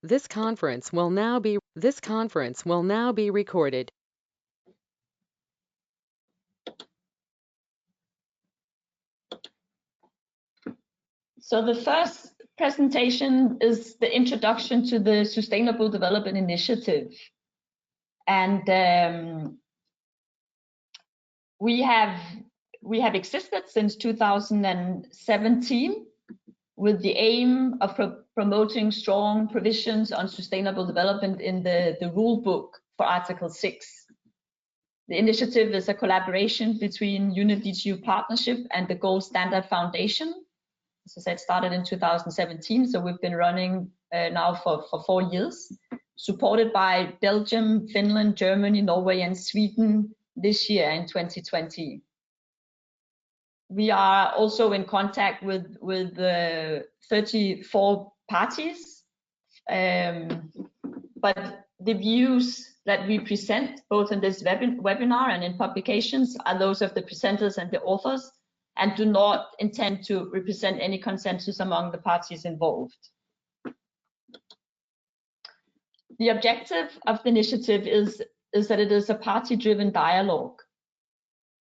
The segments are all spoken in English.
This conference will now be recorded. So the first presentation is the introduction to the Sustainable Development Initiative. And we have existed since 2017 with the aim of promoting strong provisions on sustainable development in the rule book for Article 6. The initiative is a collaboration between UNIDGU Partnership and the Gold Standard Foundation. As I said, started in 2017, so we've been running now for 4 years, supported by Belgium, Finland, Germany, Norway, and Sweden this year in 2020. We are also in contact with 34 parties, but the views that we present, both in this webinar and in publications, are those of the presenters and the authors, and do not intend to represent any consensus among the parties involved. The objective of the initiative is that it is a party-driven dialogue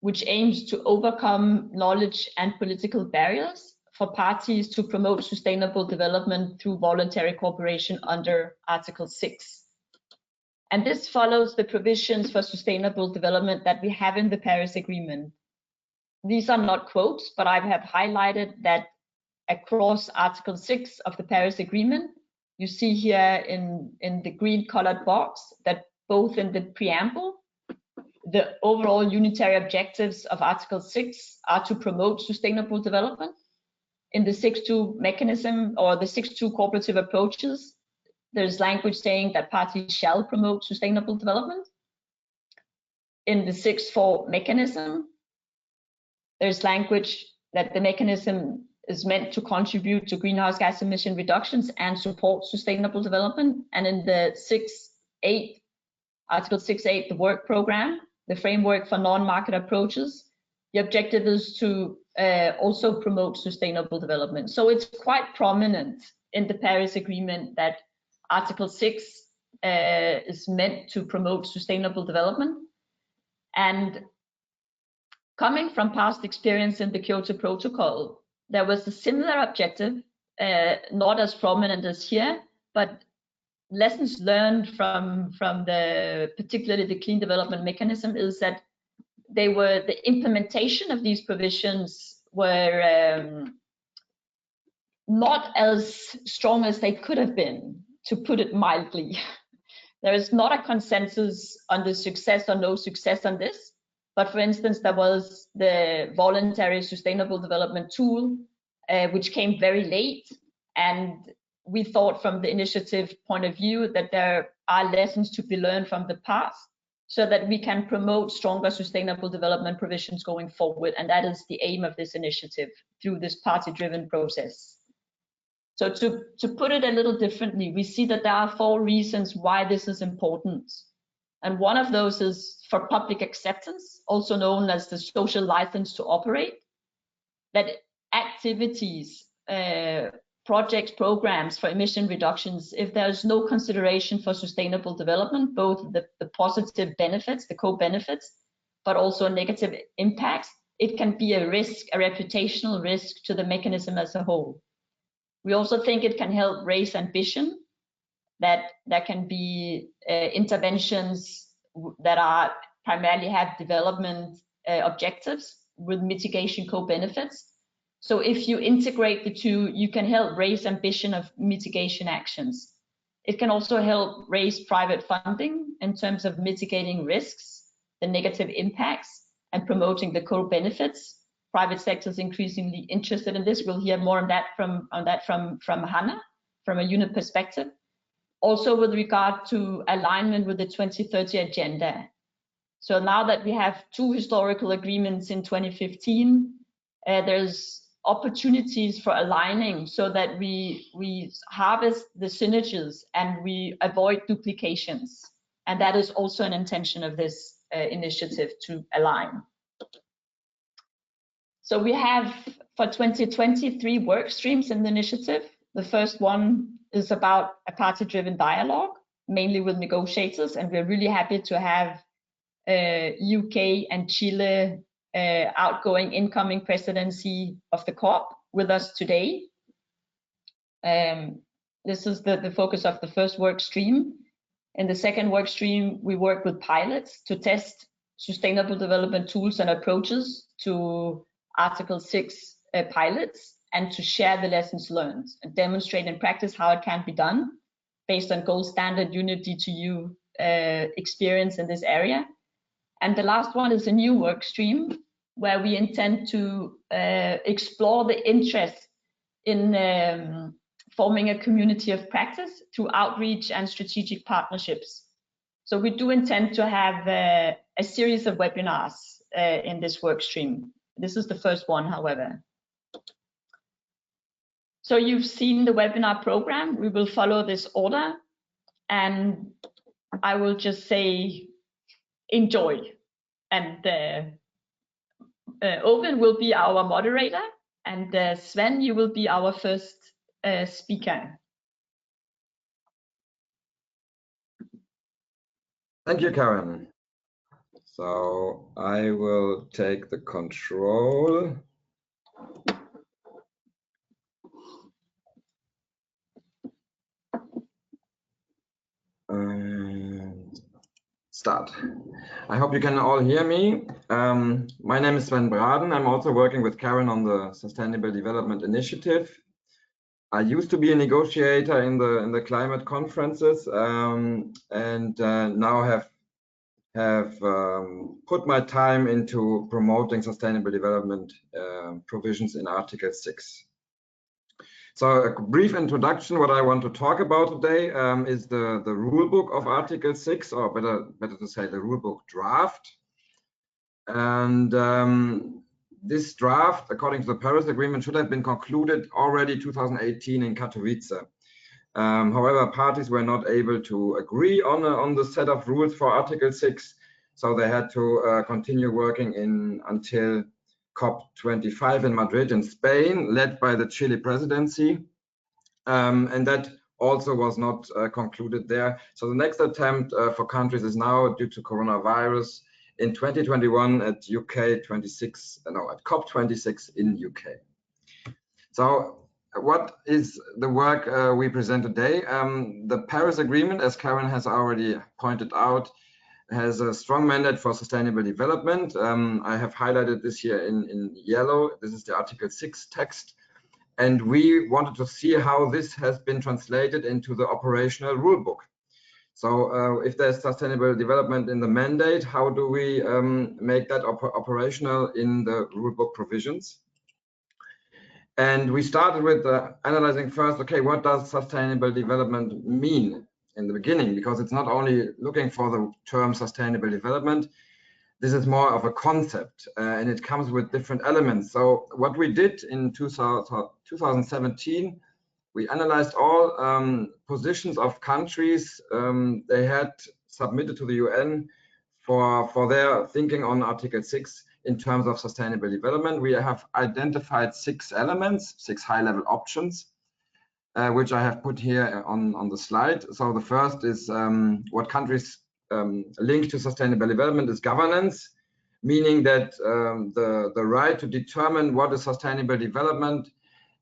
which aims to overcome knowledge and political barriers for parties to promote sustainable development through voluntary cooperation under Article 6. And this follows the provisions for sustainable development that we have in the Paris Agreement. These are not quotes, but I have highlighted that across Article 6 of the Paris Agreement, you see here in the green colored box that both in the preamble, the overall unitary objectives of Article 6 are to promote sustainable development. In the 6.2 mechanism or the 6.2 cooperative approaches, there's language saying that parties shall promote sustainable development. In the 6.4 mechanism, there's language that the mechanism is meant to contribute to greenhouse gas emission reductions and support sustainable development. And in the 6.8, Article 6.8, the work program, the framework for non-market approaches, the objective is to also promote sustainable development. So it's quite prominent in the Paris Agreement that Article 6 is meant to promote sustainable development. And coming from past experience in the Kyoto Protocol, there was a similar objective, not as prominent as here, but lessons learned from particularly the clean development mechanism is that the implementation of these provisions were not as strong as they could have been, to put it mildly. There is not a consensus on the success or no success on this, but for instance, there was the voluntary sustainable development tool, which came very late, and we thought from the initiative point of view that there are lessons to be learned from the past so that we can promote stronger sustainable development provisions going forward. And that is the aim of this initiative through this party-driven process. So to put it a little differently, we see that there are 4 reasons why this is important. And one of those is for public acceptance, also known as the social license to operate, that activities, projects, programs for emission reductions, if there's no consideration for sustainable development, both the positive benefits, the co-benefits, but also negative impacts, it can be a risk, a reputational risk to the mechanism as a whole. We also think it can help raise ambition, that there can be interventions that are primarily have development objectives with mitigation co-benefits. So if you integrate the two, you can help raise ambition of mitigation actions. It can also help raise private funding in terms of mitigating risks, the negative impacts, and promoting the co-benefits. Private sector is increasingly interested in this. We'll hear more on that from Hannah, from a unit perspective. Also with regard to alignment with the 2030 agenda. So now that we have 2 historical agreements in 2015, there's opportunities for aligning so that we harvest the synergies and we avoid duplications. And that is also an intention of this initiative, to align. So we have for 2023 work streams in the initiative. The first one is about a party-driven dialogue, mainly with negotiators, and we're really happy to have UK and Chile outgoing incoming presidency of the COP with us today. This is the focus of the first work stream. In the second work stream, we work with pilots to test sustainable development tools and approaches to Article 6 pilots, and to share the lessons learned and demonstrate in practice how it can be done based on gold standard unit DTU experience in this area. And the last one is a new work stream where we intend to explore the interest in forming a community of practice through outreach and strategic partnerships. So we do intend to have a series of webinars in this work stream. This is the first one, however. So you've seen the webinar program. We will follow this order, and I will just say enjoy. And Owen will be our moderator, and Sven, you will be our first speaker. Thank you, Karen. So I will take the control. And start. I hope you can all hear me. My name is Sven Braden. I'm also working with Karen on the Sustainable Development Initiative. I used to be a negotiator in the climate conferences, and now have put my time into promoting sustainable development provisions in Article 6. So a brief introduction. What I want to talk about today is the rulebook of Article 6, or better to say the rulebook draft. And this draft, according to the Paris Agreement, should have been concluded already 2018 in Katowice. However, parties were not able to agree on the set of rules for Article 6, so they had to continue working until COP25 in Madrid in Spain, led by the Chile presidency, and that also was not concluded there. So the next attempt for countries is now, due to coronavirus, in 2021 at COP26 in UK. So what is the work we present today? The Paris Agreement, as Karen has already pointed out, has a strong mandate for sustainable development. I have highlighted this here in yellow. This is the Article 6 text. And we wanted to see how this has been translated into the operational rulebook. So if there's sustainable development in the mandate, how do we make that operational in the rulebook provisions? And we started with analyzing first, okay, what does sustainable development mean in the beginning? Because it's not only looking for the term sustainable development, this is more of a concept, and it comes with different elements. So what we did in 2017, we analyzed all positions of countries they had submitted to the UN for their thinking on Article 6 in terms of sustainable development. We have identified 6 elements, 6 high-level options, which I have put here on the slide. So the first is what countries link to sustainable development is governance, meaning that the right to determine what is sustainable development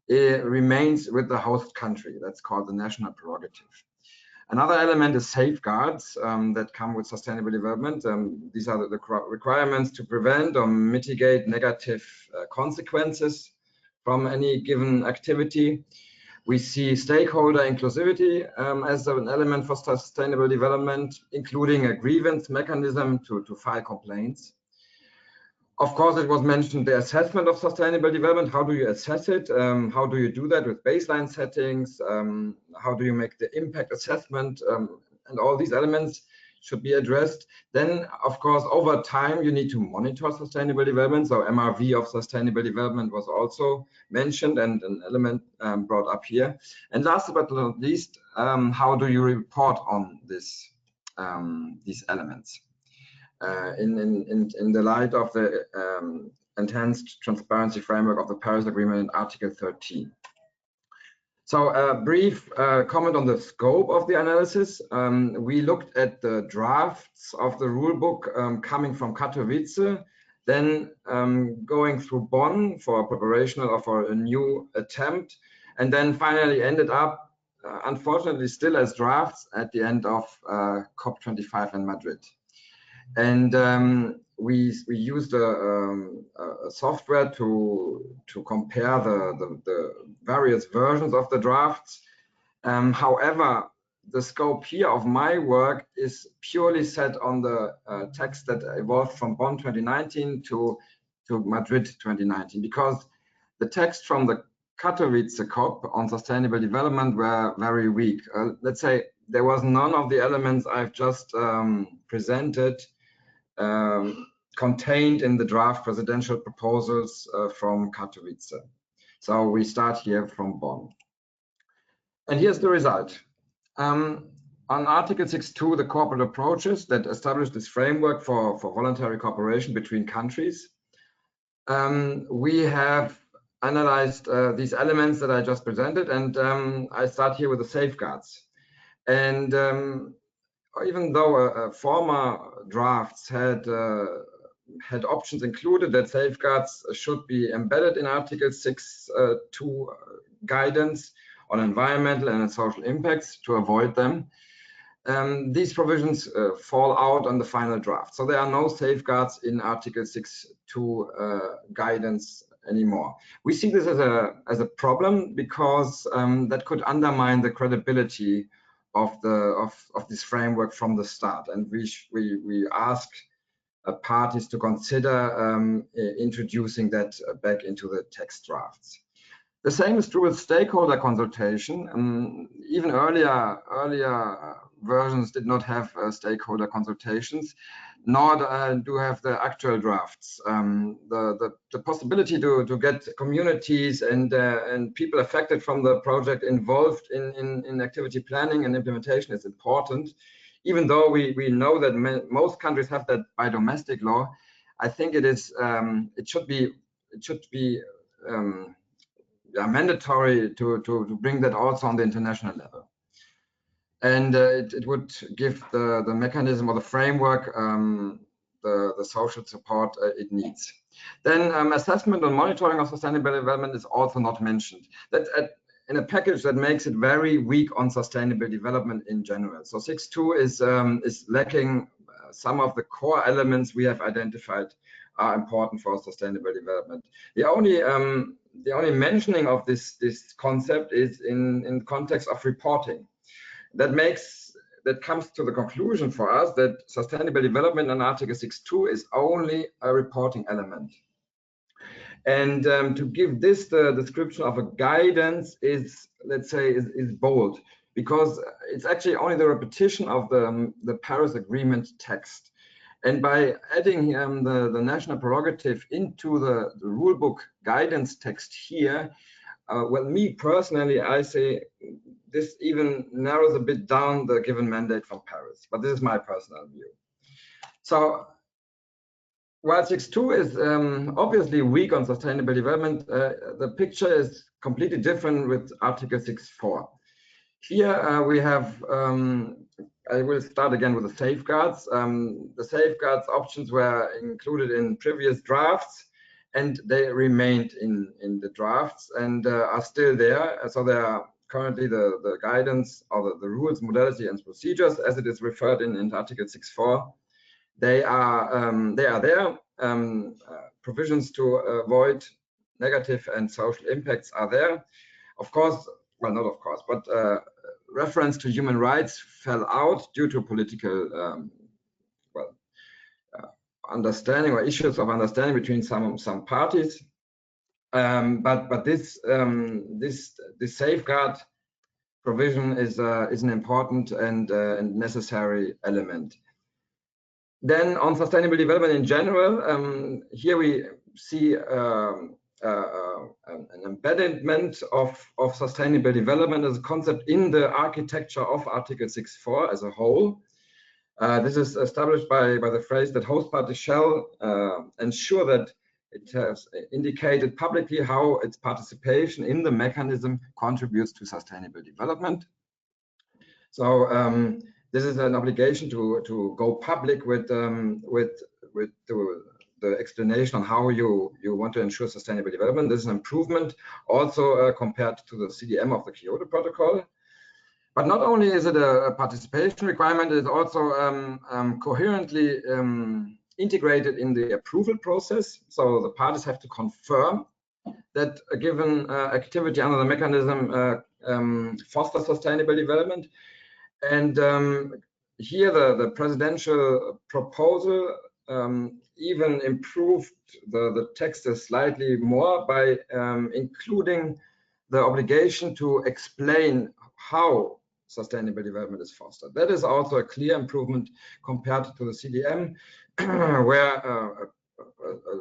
remains with the host country. That's called the national prerogative. Another element is safeguards that come with sustainable development. These are the requirements to prevent or mitigate negative consequences from any given activity. We see stakeholder inclusivity as an element for sustainable development, including a grievance mechanism to file complaints. Of course, it was mentioned the assessment of sustainable development. How do you assess it? How do you do that with baseline settings? How do you make the impact assessment? And all these elements should be addressed. Then, of course, over time, you need to monitor sustainable development. So MRV of sustainable development was also mentioned and an element brought up here. And last but not least, how do you report on this, these elements? In the light of the enhanced transparency framework of the Paris Agreement in Article 13. So a brief comment on the scope of the analysis. We looked at the drafts of the rulebook coming from Katowice, then going through Bonn for preparation or for a new attempt, and then finally ended up, unfortunately, still as drafts at the end of COP25 in Madrid. And we used a software to compare the various versions of the drafts. However, the scope here of my work is purely set on the text that evolved from Bonn 2019 to Madrid 2019, because the text from the Katowice COP on sustainable development were very weak. Let's say there was none of the elements I've just presented contained in the draft presidential proposals from Katowice. So we start here from Bonn. And here's the result. On Article 6.2, the corporate approaches that establish this framework for voluntary cooperation between countries, we have analyzed these elements that I just presented, and I start here with the safeguards. And even though former drafts had options included that safeguards should be embedded in Article 6.2 guidance on environmental and social impacts to avoid them, these provisions fall out on the final draft. So there are no safeguards in Article 6.2 guidance anymore. We see this as a problem because that could undermine the credibility of this framework from the start, and we ask parties to consider introducing that back into the text drafts. The same is true with stakeholder consultation. Even earlier versions did not have stakeholder consultations, nor do have the actual drafts. The possibility to get communities and people affected from the project involved in activity planning and implementation is important. Even though we know that most countries have that by domestic law, I think it should be mandatory to bring that also on the international level. And it would give the mechanism or the framework the social support it needs. Then assessment and monitoring of sustainable development is also not mentioned. That's in a package that makes it very weak on sustainable development in general. So 6.2 is lacking some of the core elements we have identified are important for sustainable development. The only mentioning of this concept is in context of reporting. That comes to the conclusion for us that sustainable development in Article 6.2 is only a reporting element. And to give this the description of a guidance is, let's say, is bold, because it's actually only the repetition of the Paris Agreement text. And by adding the national prerogative into the rulebook guidance text here, well, me personally, I say this even narrows a bit down the given mandate from Paris, but this is my personal view. So while 6.2 is obviously weak on sustainable development, the picture is completely different with Article 6.4. Here we have, I will start again with the safeguards. The safeguards options were included in previous drafts, and they remained in the drafts and are still there. So they are currently the guidance or the rules, modality, and procedures, as it is referred in Article 6.4. They are there. Provisions to avoid negative and social impacts are there. Of course, well, not of course, but reference to human rights fell out due to political understanding or issues of understanding between some parties. But this safeguard provision is an important and necessary element. Then on sustainable development in general, here we see an embedment of sustainable development as a concept in the architecture of Article 6.4 as a whole. This is established by the phrase that host parties shall ensure that it has indicated publicly how its participation in the mechanism contributes to sustainable development. So this is an obligation to go public with the explanation on how you want to ensure sustainable development. This is an improvement also compared to the CDM of the Kyoto Protocol. But not only is it a participation requirement, it is also coherently integrated in the approval process. So the parties have to confirm that a given activity under the mechanism fosters sustainable development. And here the presidential proposal even improved the text slightly more by including the obligation to explain how sustainable development is fostered. That is also a clear improvement compared to the CDM, where a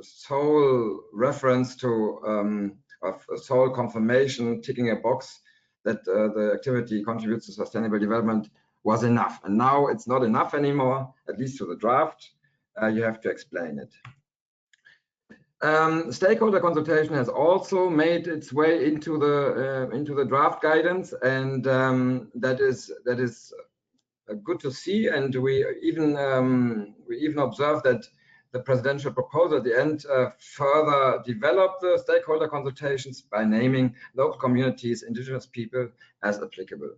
sole reference to a sole confirmation, ticking a box that the activity contributes to sustainable development was enough. And now it's not enough anymore, at least to the draft. You have to explain it. Stakeholder consultation has also made its way into the draft guidance, and that is good to see. And we even observed that the presidential proposal at the end further developed the stakeholder consultations by naming local communities, indigenous people as applicable.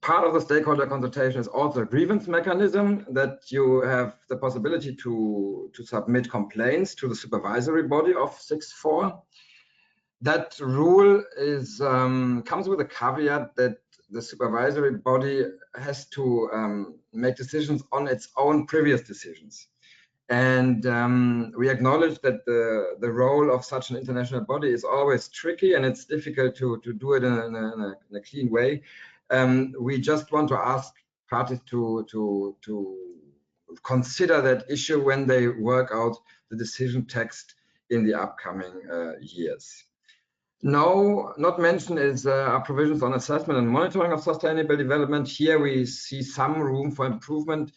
Part of the stakeholder consultation is also a grievance mechanism, that you have the possibility to submit complaints to the supervisory body of 6.4. That rule is comes with a caveat that the supervisory body has to make decisions on its own previous decisions. And we acknowledge that the role of such an international body is always tricky, and it's difficult to do it in a clean way. We just want to ask parties to consider that issue when they work out the decision text in the upcoming years. No, not mentioned is our provisions on assessment and monitoring of sustainable development. Here we see some room for improvement,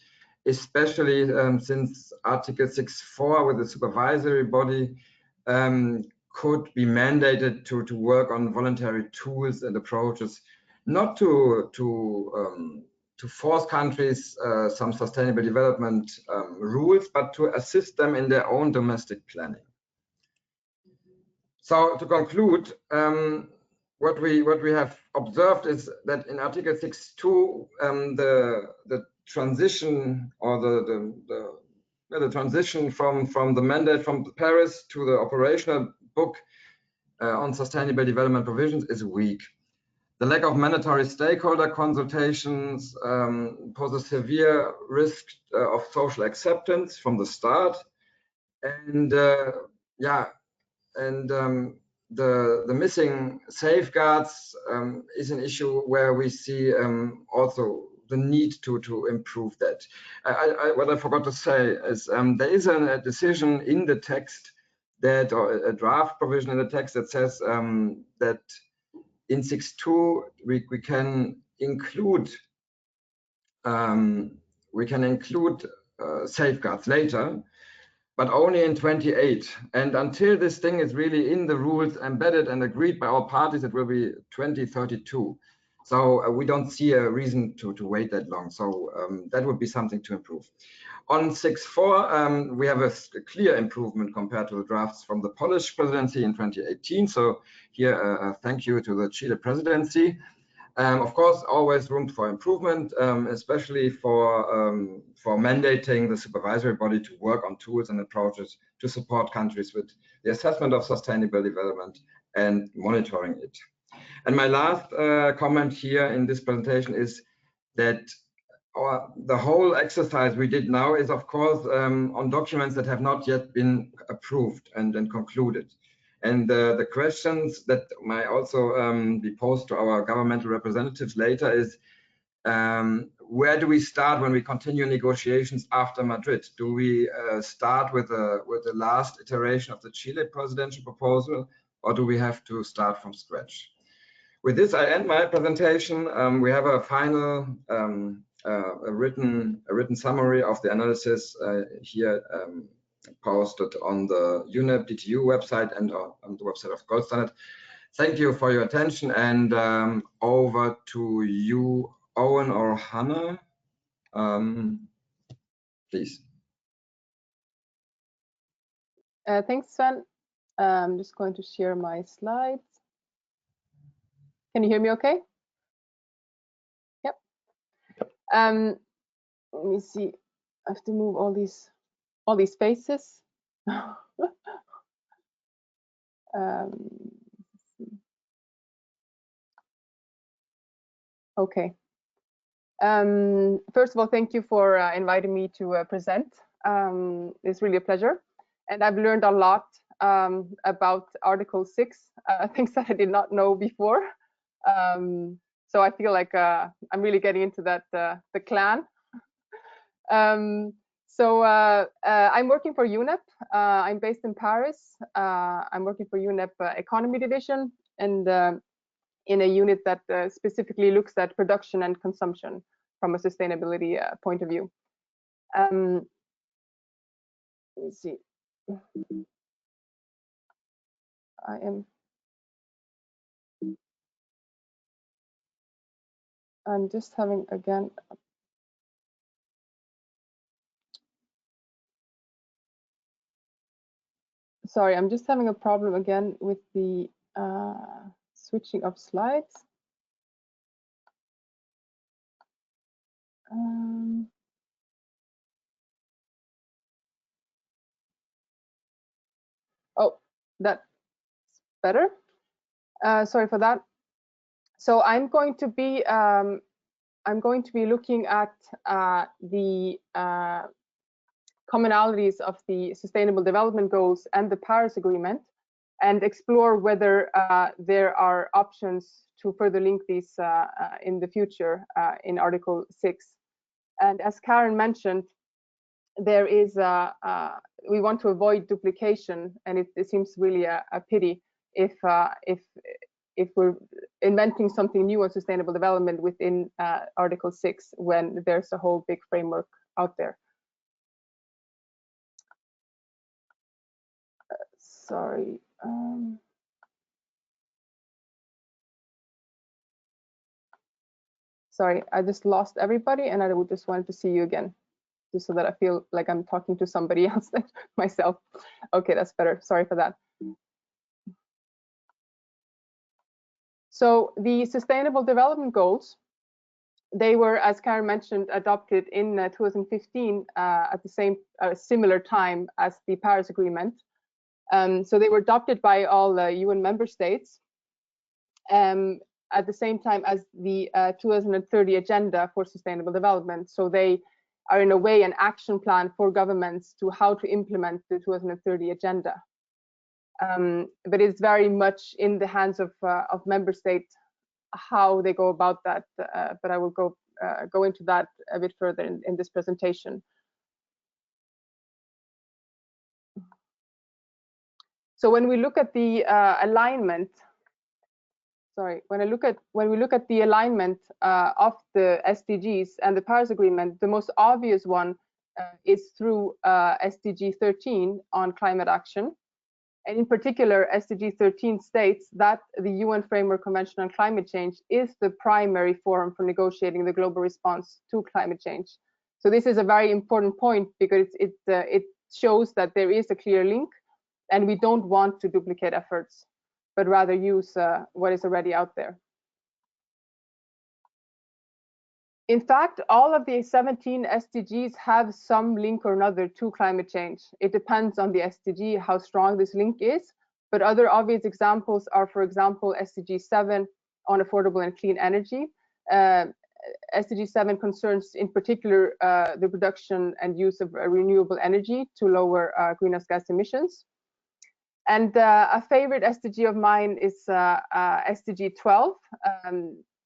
especially since Article 6.4 with the supervisory body could be mandated to work on voluntary tools and approaches, not to force countries some sustainable development rules, but to assist them in their own domestic planning. So to conclude, what we have observed is that in Article 6.2, the transition or the transition from the mandate from Paris to the operational book on sustainable development provisions is weak. The lack of mandatory stakeholder consultations poses severe risk of social acceptance from the start, and the missing safeguards is an issue where we see also the need to improve that. What I forgot to say is there is a decision in the text that, or a draft provision in the text that says that in 6.2 we can include safeguards later, but only in 28. And until this thing is really in the rules, embedded and agreed by all parties, it will be 2032. So we don't see a reason to wait that long. So that would be something to improve. On 6.4, we have a clear improvement compared to the drafts from the Polish presidency in 2018. So here, thank you to the Chile presidency. Of course, always room for improvement, especially for mandating the supervisory body to work on tools and approaches to support countries with the assessment of sustainable development and monitoring it. And my last comment here in this presentation is that the whole exercise we did now is, of course, on documents that have not yet been approved and concluded. And the questions that might also be posed to our governmental representatives later is, where do we start when we continue negotiations after Madrid? Do we start with the last iteration of the Chile presidential proposal, or do we have to start from scratch? With this, I end my presentation. We have a final a written summary of the analysis here posted on the UNEP DTU website and on the website of Gold Standard. Thank you for your attention, and over to you, Owen or Hannah, please. Thanks, Sven. I'm just going to share my slides. Can you hear me okay? Yep. Let me see. I have to move all these faces. Okay. First of all, thank you for inviting me to present. It's really a pleasure. And I've learned a lot about Article 6, things that I did not know before. So I feel like I'm really getting into that the clan. So I'm working for UNEP. I'm based in Paris. I'm working for UNEP Economy Division, and in a unit that specifically looks at production and consumption from a sustainability point of view. Let me see. I'm just having again. Sorry, I'm just having a problem again with the switching of slides. Oh, that's better. Sorry for that. So I'm going to be looking at the commonalities of the Sustainable Development Goals and the Paris Agreement, and explore whether there are options to further link these in the future in Article 6. And as Karen mentioned, there is we want to avoid duplication, and it seems really a pity if we're inventing something new on sustainable development within Article 6 when there's a whole big framework out there. Sorry. Sorry, I just lost everybody, and I just wanted to see you again, just so that I feel like I'm talking to somebody else than myself. Okay, that's better. Sorry for that. So the Sustainable Development Goals, they were, as Karen mentioned, adopted in 2015 at the same similar time as the Paris Agreement. So they were adopted by all UN member states at the same time as the 2030 Agenda for Sustainable Development. So they are in a way an action plan for governments to how to implement the 2030 Agenda. But it's very much in the hands of member states how they go about that. But I will go into that a bit further in this presentation. So when we look at the alignment, when we look at the alignment of the SDGs and the Paris Agreement, the most obvious one is through SDG 13 on climate action. And in particular, SDG 13 states that the UN Framework Convention on Climate Change is the primary forum for negotiating the global response to climate change. So this is a very important point because it shows that there is a clear link, and we don't want to duplicate efforts, but rather use what is already out there. In fact, all of the 17 SDGs have some link or another to climate change. It depends on the SDG, how strong this link is, but other obvious examples are, for example, SDG 7 on affordable and clean energy. SDG 7 concerns in particular the production and use of renewable energy to lower greenhouse gas emissions. And a favorite SDG of mine is SDG 12,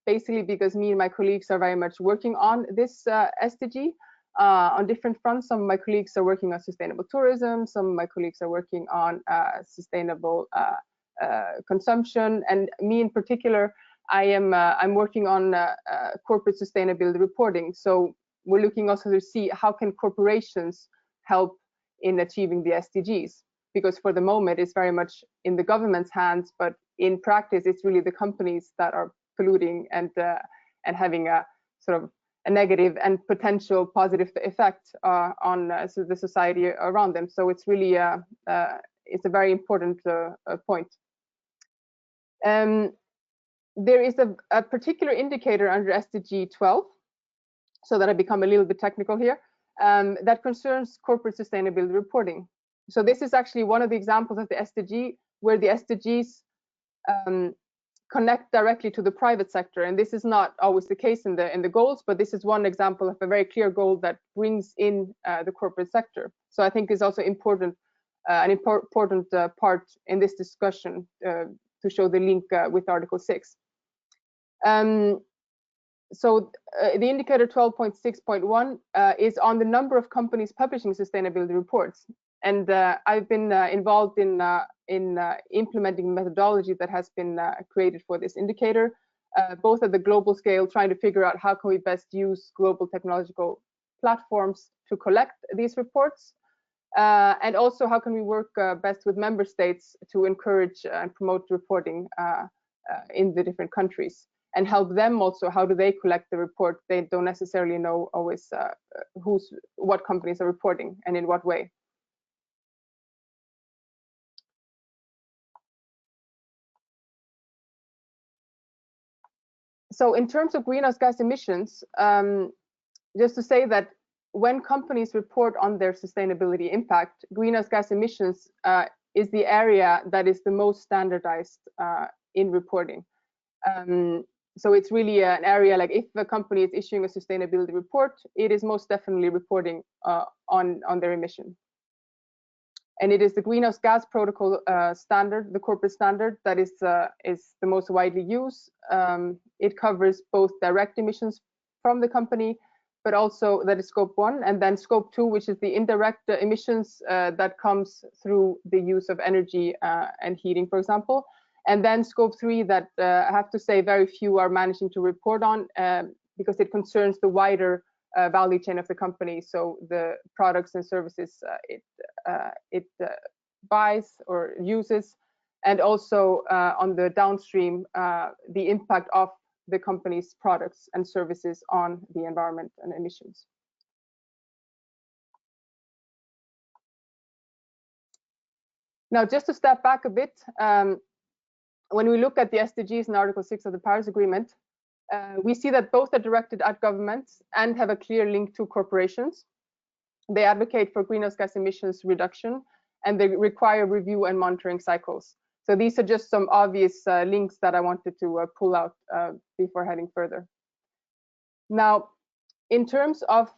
basically because me and my colleagues are very much working on this SDG on different fronts. Some of my colleagues are working on sustainable tourism, some of my colleagues are working on sustainable consumption, and me in particular, I'm working on corporate sustainability reporting. So we're looking also to see how can corporations help in achieving the SDGs, because for the moment it's very much in the government's hands, but in practice it's really the companies that are polluting and having a sort of a negative and potential positive effect on the society around them. So it's really it's a very important point. There is a particular indicator under SDG 12, so that I become a little bit technical here, that concerns corporate sustainability reporting. So this is actually one of the examples of the SDG where the SDGs connect directly to the private sector, and this is not always the case in the goals, but this is one example of a very clear goal that brings in the corporate sector. So I think it's also important, an important part in this discussion to show the link with Article 6. So the indicator 12.6.1 is on the number of companies publishing sustainability reports, and I've been involved in implementing methodology that has been created for this indicator, both at the global scale, trying to figure out how can we best use global technological platforms to collect these reports, and also how can we work best with member states to encourage and promote reporting in the different countries, and help them also, how do they collect the report? They don't necessarily know always what companies are reporting and in what way. So in terms of greenhouse gas emissions, just to say that when companies report on their sustainability impact, greenhouse gas emissions is the area that is the most standardized in reporting. So it's really an area, like if a company is issuing a sustainability report, it is most definitely reporting on their emission. And it is the greenhouse gas protocol standard, the corporate standard, that is the most widely used. It covers both direct emissions from the company, but also that is scope 1, and then scope 2, which is the indirect emissions that comes through the use of energy and heating, for example. And then scope 3 that I have to say very few are managing to report on because it concerns the wider value chain of the company. So the products and services it buys or uses, and also on the downstream, the impact of the company's products and services on the environment and emissions. Now, just to step back a bit, when we look at the SDGs in Article 6 of the Paris Agreement, we see that both are directed at governments and have a clear link to corporations. They advocate for greenhouse gas emissions reduction, and they require review and monitoring cycles. So these are just some obvious links that I wanted to pull out before heading further. Now, in terms of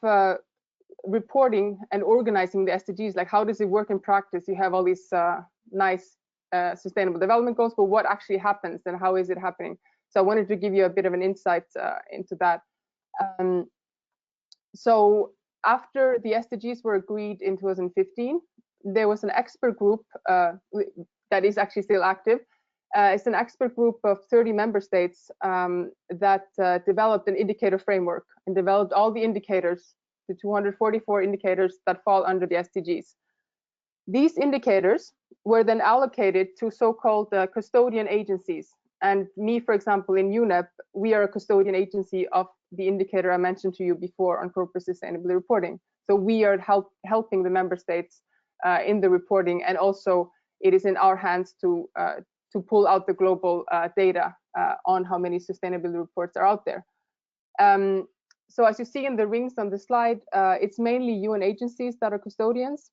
reporting and organizing the SDGs, like how does it work in practice? You have all these nice sustainable development goals, but what actually happens and how is it happening? So I wanted to give you a bit of an insight into that. So after the SDGs were agreed in 2015, there was an expert group that is actually still active. It's an expert group of 30 member states that developed an indicator framework and developed all the indicators, the 244 indicators that fall under the SDGs. These indicators were then allocated to so-called custodian agencies. And me, for example, in UNEP, we are a custodian agency of the indicator I mentioned to you before on corporate sustainability reporting. So we are helping the member states in the reporting, and also it is in our hands to pull out the global data on how many sustainability reports are out there. So as you see in the rings on the slide, it's mainly UN agencies that are custodians,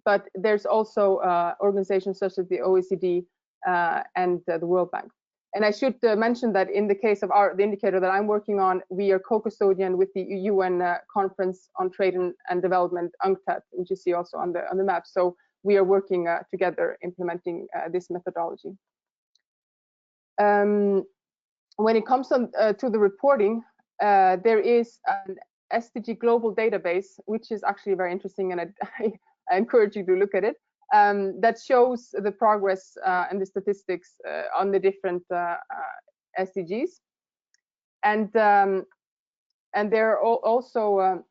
but there's also organizations such as the OECD and the World Bank. And I should mention that in the case of the indicator that I'm working on, we are co-custodian with the UN Conference on Trade and Development, UNCTAD, which you see also on the map. So we are working together implementing this methodology. When it comes to the reporting, there is an SDG global database, which is actually very interesting, and I encourage you to look at it, that shows the progress and the statistics on the different SDGs. And there are also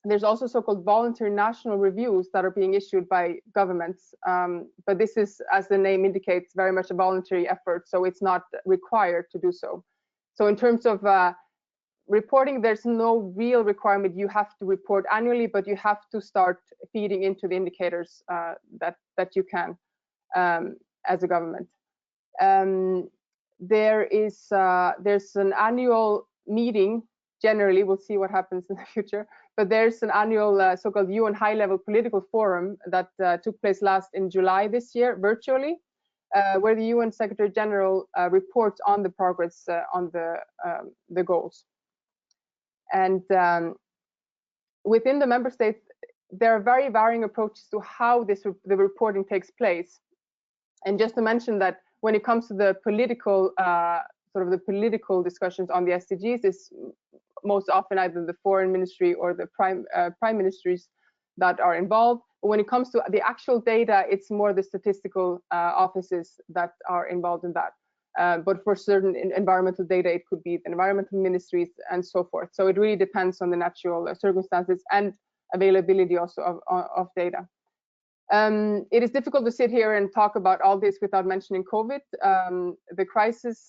There's also so-called voluntary national reviews that are being issued by governments, but this is, as the name indicates, very much a voluntary effort, so it's not required to do so. So in terms of reporting, there's no real requirement you have to report annually, but you have to start feeding into the indicators that you can as a government. There's an annual meeting. Generally, we'll see what happens in the future, but there's an annual so-called UN high-level political forum that took place last in July this year, virtually, where the UN Secretary General reports on the progress on the goals. And within the member states, there are very varying approaches to how the reporting takes place. And just to mention that when it comes to the political the political discussions on the SDGs, is most often either the foreign ministry or the prime ministries that are involved. But when it comes to the actual data, it's more the statistical offices that are involved in that. But for certain environmental data, it could be the environmental ministries and so forth. So it really depends on the natural circumstances and availability also of data. It is difficult to sit here and talk about all this without mentioning COVID. The crisis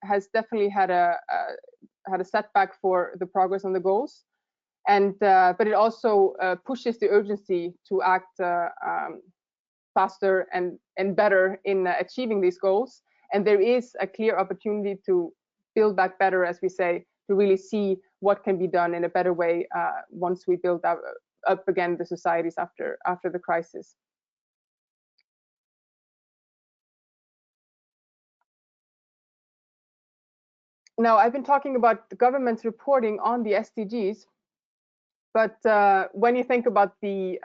has definitely had a setback for the progress on the goals, and but it also pushes the urgency to act faster and better in achieving these goals. And there is a clear opportunity to build back better, as we say, to really see what can be done in a better way once we build up again the societies after the crisis. Now, I've been talking about the government's reporting on the SDGs, but when you think about the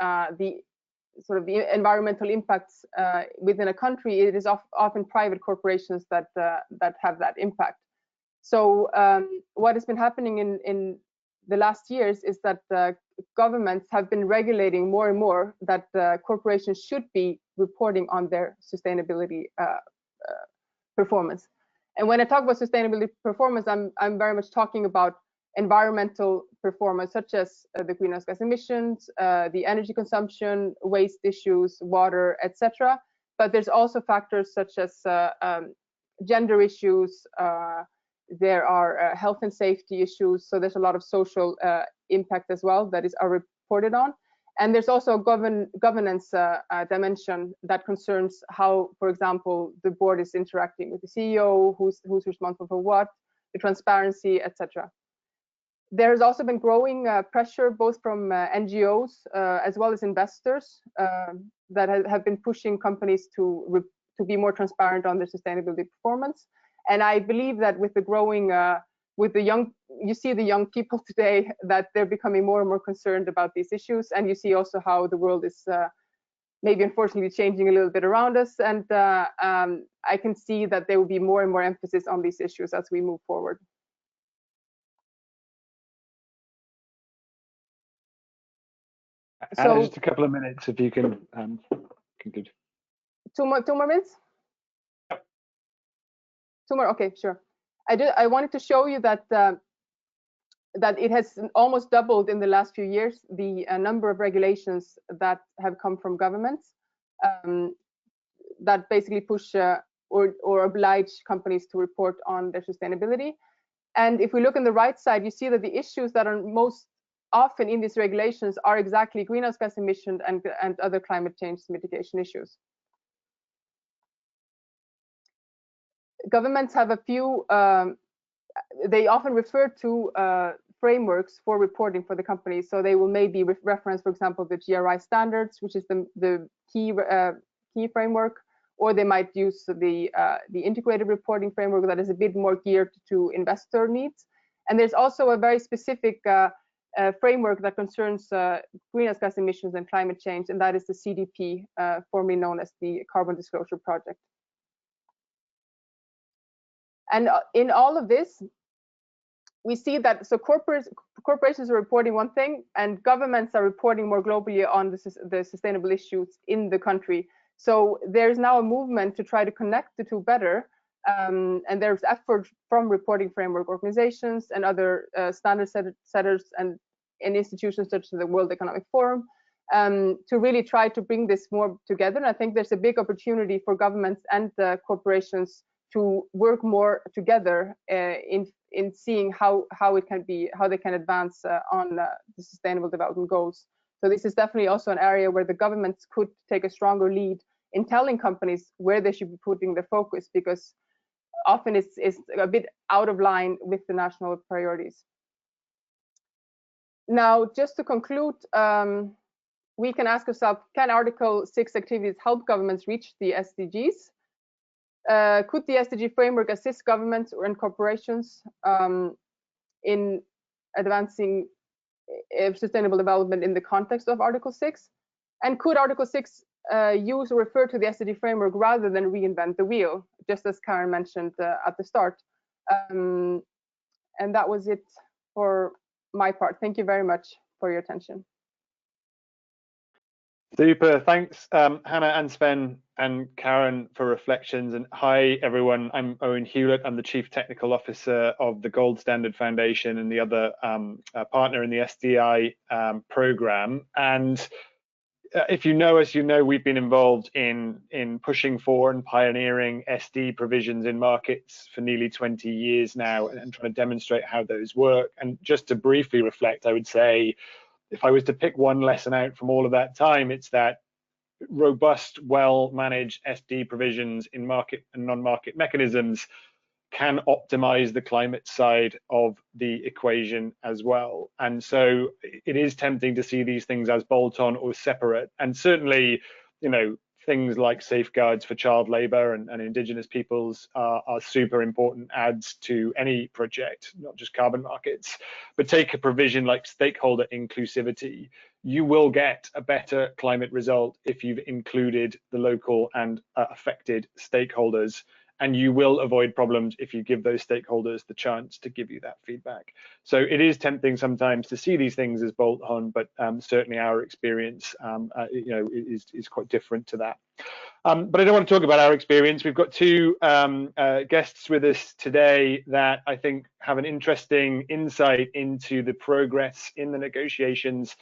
sort of the environmental impacts within a country, it is often private corporations that have that impact. So what has been happening in the last years is that governments have been regulating more and more that corporations should be reporting on their sustainability performance. And when I talk about sustainability performance, I'm very much talking about environmental performance, such as the greenhouse gas emissions, the energy consumption, waste issues, water, etc. But there's also factors such as gender issues. There are health and safety issues. So there's a lot of social impact as well that are reported on. And there's also a governance dimension that concerns how, for example, the board is interacting with the CEO, who's responsible for what, the transparency, etc. There's also been growing pressure both from NGOs as well as investors that have been pushing companies to be more transparent on their sustainability performance. And I believe that with the growing, you see the young people today, that they're becoming more and more concerned about these issues. And you see also how the world is maybe unfortunately changing a little bit around us. And I can see that there will be more and more emphasis on these issues as we move forward. So just a couple of minutes, if you can conclude. Two more minutes? Yep. 2 more, okay, sure. I wanted to show you that that it has almost doubled in the last few years, the number of regulations that have come from governments that basically push or oblige companies to report on their sustainability. And if we look on the right side, you see that the issues that are most often in these regulations are exactly greenhouse gas emissions and other climate change mitigation issues. Governments have a few, they often refer to frameworks for reporting for the companies. So they will maybe reference, for example, the GRI standards, which is the key framework, or they might use the integrated reporting framework that is a bit more geared to investor needs. And there's also a very specific framework that concerns greenhouse gas emissions and climate change, and that is the CDP, formerly known as the Carbon Disclosure Project. And in all of this, we see that corporations are reporting one thing, and governments are reporting more globally on the sustainable issues in the country. So there's now a movement to try to connect the two better, and there's effort from reporting framework organizations and other standard setters and in institutions such as the World Economic Forum, to really try to bring this more together. And I think there's a big opportunity for governments and corporations to work more together in seeing how they can advance on the Sustainable Development Goals. So this is definitely also an area where the governments could take a stronger lead in telling companies where they should be putting their focus, because often it's a bit out of line with the national priorities. Now, just to conclude, we can ask ourselves, can Article 6 activities help governments reach the SDGs? Could the SDG framework assist governments and corporations in advancing sustainable development in the context of Article 6? And could Article 6 use or refer to the SDG framework rather than reinvent the wheel, just as Karen mentioned at the start? And that was it for my part. Thank you very much for your attention. Super, thanks Hannah and Sven and Karen for reflections. And hi everyone, I'm Owen Hewlett. I'm the Chief Technical Officer of the Gold Standard Foundation and the other partner in the SDI program. And if you know us, you know we've been involved in pushing for and pioneering SD provisions in markets for nearly 20 years now, and trying to demonstrate how those work. And just to briefly reflect, I would say, if I was to pick one lesson out from all of that time, it's that robust, well-managed SD provisions in market and non-market mechanisms can optimize the climate side of the equation as well. And so it is tempting to see these things as bolt-on or separate. And certainly, you know, things like safeguards for child labor and indigenous peoples are super important adds to any project, not just carbon markets. But take a provision like stakeholder inclusivity. You will get a better climate result if you've included the local and affected stakeholders, and you will avoid problems if you give those stakeholders the chance to give you that feedback. So it is tempting sometimes to see these things as bolt-on, but certainly our experience is quite different to that. But I don't want to talk about our experience. We've got two guests with us today that I think have an interesting insight into the progress in the negotiations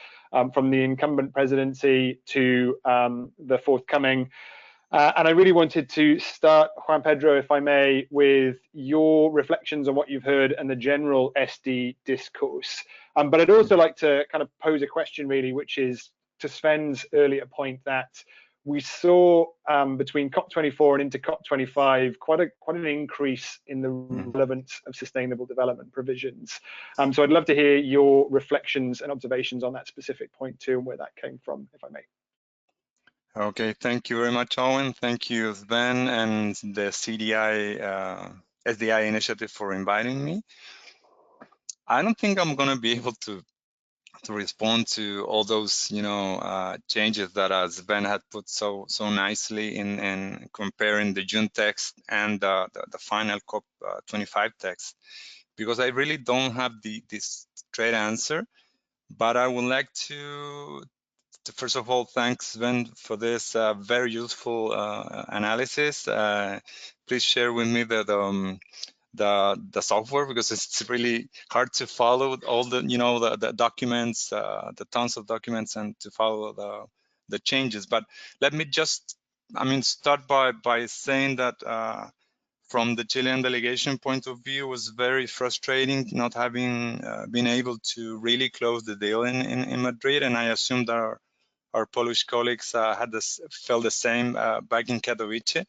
from the incumbent presidency to the forthcoming. And I really wanted to start, Juan Pedro, if I may, with your reflections on what you've heard and the general SD discourse. But I'd also like to kind of pose a question, really, which is to Sven's earlier point that we saw between COP24 and into COP25 quite an increase in the relevance of sustainable development provisions. So I'd love to hear your reflections and observations on that specific point too, and where that came from, if I may. Okay, thank you very much, Owen. Thank you, Sven, and the SDI initiative for inviting me. I don't think I'm going to be able to respond to all those, changes that Sven had put so nicely in comparing the June text and the final COP25 text, because I really don't have this straight answer. But I would like to first of all, thanks, Sven, for this very useful analysis. Please share with me the software, because it's really hard to follow all the the documents, the tons of documents, and to follow the changes. But let me just start by saying that from the Chilean delegation point of view, it was very frustrating not having been able to really close the deal in Madrid, and I assume that our Polish colleagues felt the same back in Katowice.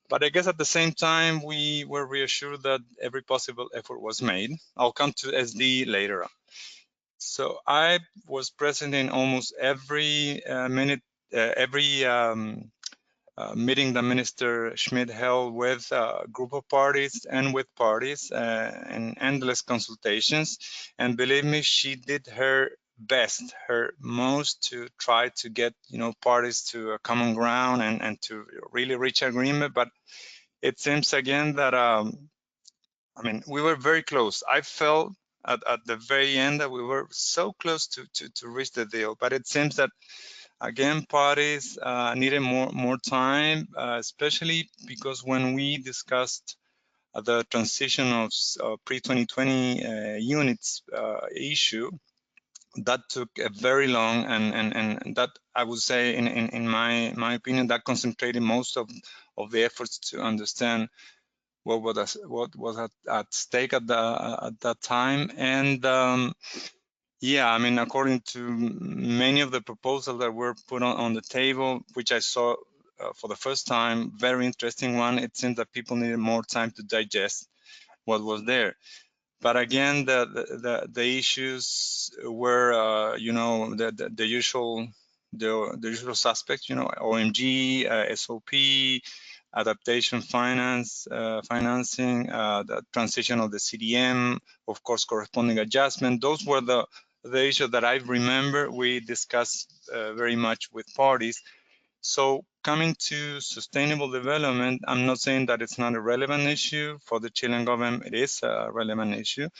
But I guess at the same time, we were reassured that every possible effort was made. I'll come to SD later on. So I was present in almost every meeting that Minister Schmidt held with a group of parties and with parties, and endless consultations. And believe me, she did her best, her most, to try to get parties to a common ground and to really reach agreement. But it seems again that we were very close. I felt at the very end that we were so close to reach the deal, but it seems that again parties needed more time, especially because when we discussed the transition of pre-2020 units issue, that took a very long, and that I would say, in my opinion, that concentrated most of the efforts to understand what was at stake at that time. And yeah, I mean, according to many of the proposals that were put on the table, which I saw for the first time, very interesting one, it seems that people needed more time to digest what was there. But again, the issues were, you know, the usual suspects, you know, OMG, SOP, adaptation finance, financing, the transition of the CDM, of course, corresponding adjustment. Those were the issues that I remember we discussed very much with parties. So coming to sustainable development, I'm not saying that it's not a relevant issue for the Chilean government. It is a relevant issue,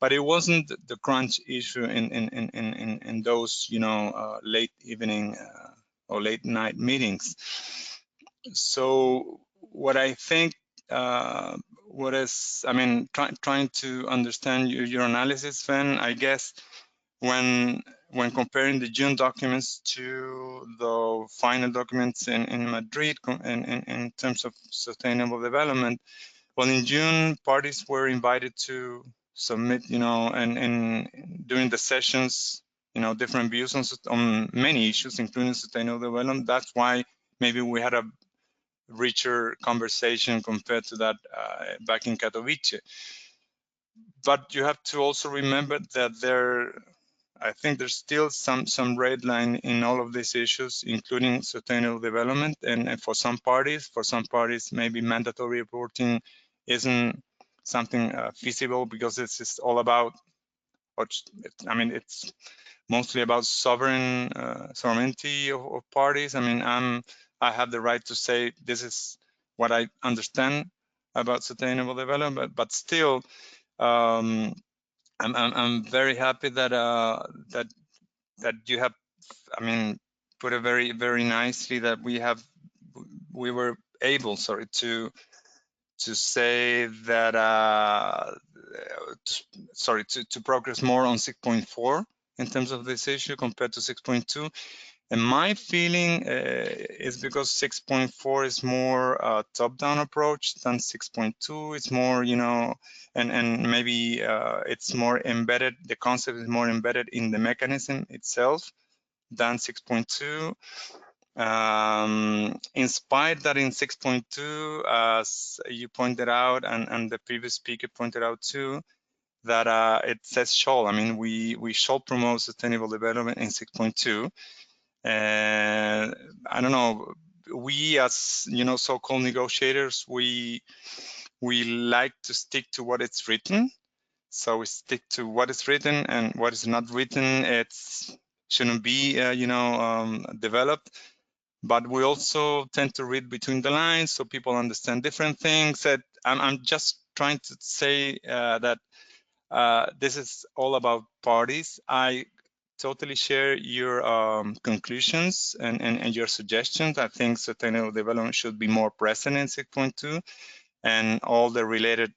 but it wasn't the crunch issue in those, you know, late evening or late night meetings. So what I think, what is, I mean, trying to understand your analysis, Sven, I guess when comparing the June documents to the final documents in Madrid in terms of sustainable development, well, in June, parties were invited to submit, you know, and during the sessions, you know, different views on many issues, including sustainable development. That's why maybe we had a richer conversation compared to that back in Katowice. But you have to also remember that I think there's still some red line in all of these issues, including sustainable development. And for some parties, maybe mandatory reporting isn't something feasible, because it's just all about, I mean, it's mostly about sovereignty of parties. I mean, I have the right to say this is what I understand about sustainable development, but still, I'm very happy that that you have, I mean, put it very nicely, that we were able, sorry, to say that to progress more on 6.4 in terms of this issue compared to 6.2. And my feeling is because 6.4 is more top-down approach than 6.2. It's more, you know, and maybe it's more embedded, the concept is more embedded in the mechanism itself than 6.2. In spite that in 6.2, as you pointed out, and the previous speaker pointed out too, that it says shall. I mean, we shall promote sustainable development in 6.2. And I don't know, we as, you know, so-called negotiators, we like to stick to what it's written. So we stick to what is written, and what is not written, it shouldn't be you know, developed. But we also tend to read between the lines, so people understand different things. That I'm just trying to say that this is all about parties. I totally share your conclusions and your suggestions. I think sustainable development should be more present in 6.2, and all the related